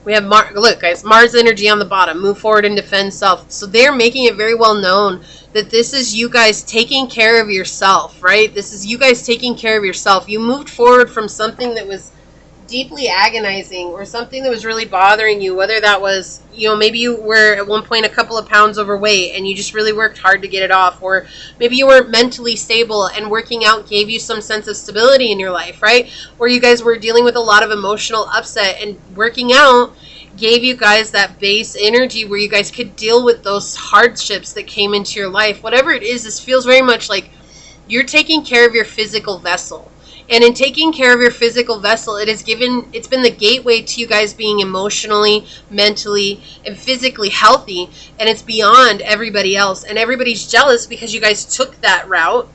We have look, guys, Mars energy on the bottom. Move forward and defend self. So they're making it very well known that this is you guys taking care of yourself, right? This is you guys taking care of yourself. You moved forward from something that was deeply agonizing, or something that was really bothering you, whether that was, you know, maybe you were at one point a couple of pounds overweight and you just really worked hard to get it off, or maybe you weren't mentally stable and working out gave you some sense of stability in your life, right? Or you guys were dealing with a lot of emotional upset, and working out gave you guys that base energy where you guys could deal with those hardships that came into your life. Whatever it is, this feels very much like you're taking care of your physical vessel. And in taking care of your physical vessel, it's been the gateway to you guys being emotionally, mentally, and physically healthy. And it's beyond everybody else. And everybody's jealous because you guys took that route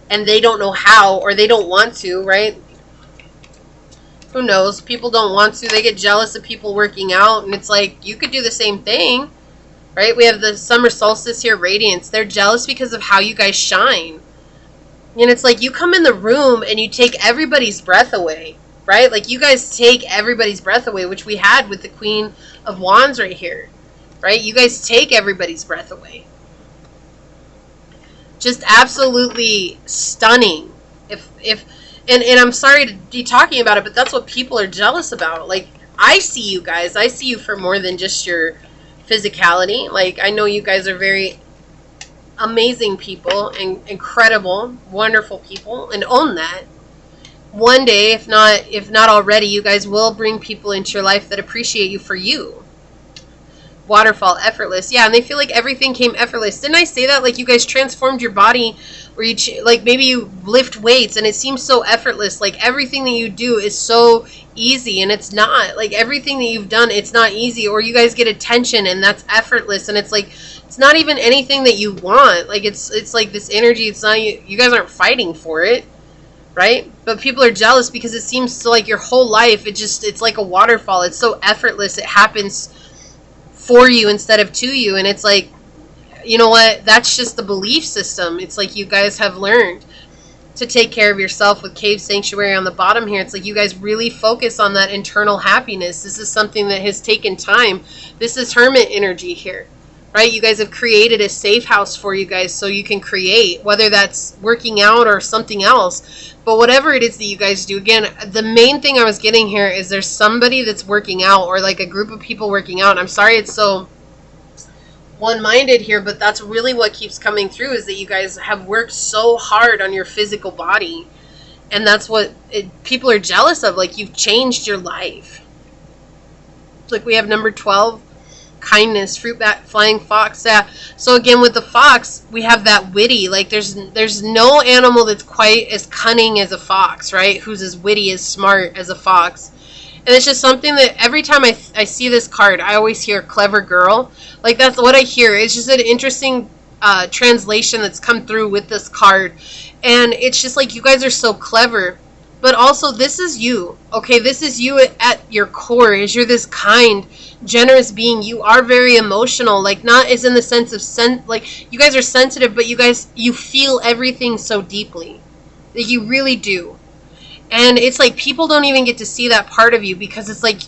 and they don't know how, or they don't want to, right? Who knows? People don't want to. They get jealous of people working out. And it's like, you could do the same thing, right? We have the summer solstice here, radiance. They're jealous because of how you guys shine. And it's like, you come in the room and you take everybody's breath away, right? Like, you guys take everybody's breath away, which we had with the Queen of Wands right here, right? You guys take everybody's breath away. Just absolutely stunning. And I'm sorry to be talking about it, but that's what people are jealous about. Like, I see you guys. I see you for more than just your physicality. Like, I know you guys are very amazing people and incredible, wonderful people, and own that. One day, if not already, you guys will bring people into your life that appreciate you for you. Waterfall, effortless. Yeah, and they feel like everything came effortless. Didn't I say that? Like, you guys transformed your body, where you like, maybe you lift weights and it seems so effortless. Like, everything that you do is so easy, and it's not. Like, everything that you've done, it's not easy. Or you guys get attention and that's effortless, and it's like, it's not even anything that you want. Like, it's like this energy, it's not, you guys aren't fighting for it, right? But people are jealous because it seems to, like, your whole life, it's like a waterfall. It's so effortless. It happens for you instead of to you. And it's like, you know what? That's just the belief system. It's like, you guys have learned to take care of yourself with Cave Sanctuary on the bottom here. It's like, you guys really focus on that internal happiness. This is something that has taken time. This is hermit energy here, right? You guys have created a safe house for you guys so you can create, whether that's working out or something else. But whatever it is that you guys do, again, the main thing I was getting here is there's somebody that's working out, or like a group of people working out. I'm sorry it's so one-minded here, but that's really what keeps coming through, is that you guys have worked so hard on your physical body. And that's what people are jealous of. Like, you've changed your life. Like, we have number 12. Kindness, fruit bat, flying fox. Yeah. So again, with the fox, we have that witty. Like, there's no animal that's quite as cunning as a fox, right? Who's as witty, as smart as a fox. And it's just something that every time I see this card, I always hear clever girl. Like, that's what I hear. It's just an interesting translation that's come through with this card. And it's just like, you guys are so clever. But also, this is you. Okay, this is you at your core. Is you're this kind, generous being. You are very emotional. Like, not as in the sense of like, you guys are sensitive, but you feel everything so deeply. Like, you really do. And it's like, people don't even get to see that part of you, because it's like,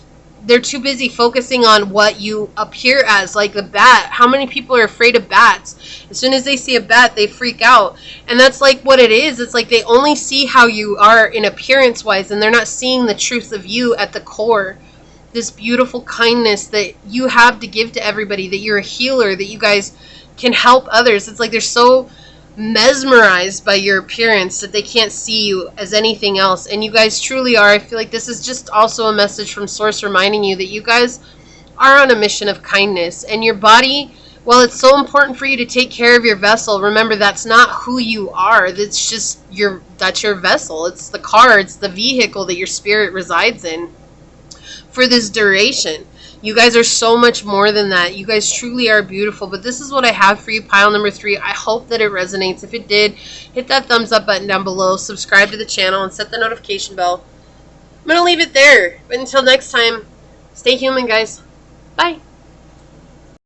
they're too busy focusing on what you appear as, like the bat. How many people are afraid of bats? As soon as they see a bat, they freak out. And that's like what it is. It's like, they only see how you are in appearance-wise, and they're not seeing the truth of you at the core. This beautiful kindness that you have to give to everybody, that you're a healer, that you guys can help others. It's like, they're so mesmerized by your appearance that they can't see you as anything else. And you guys truly are. I feel like this is just also a message from Source reminding you that you guys are on a mission of kindness. And your body, while it's so important for you to take care of your vessel, remember, that's not who you are. That's just that's your vessel. It's the car, it's the vehicle that your spirit resides in for this duration. You guys are so much more than that. You guys truly are beautiful. But this is what I have for you, pile number 3. I hope that it resonates. If it did, hit that thumbs up button down below. Subscribe to the channel and set the notification bell. I'm going to leave it there. But until next time, stay human, guys. Bye.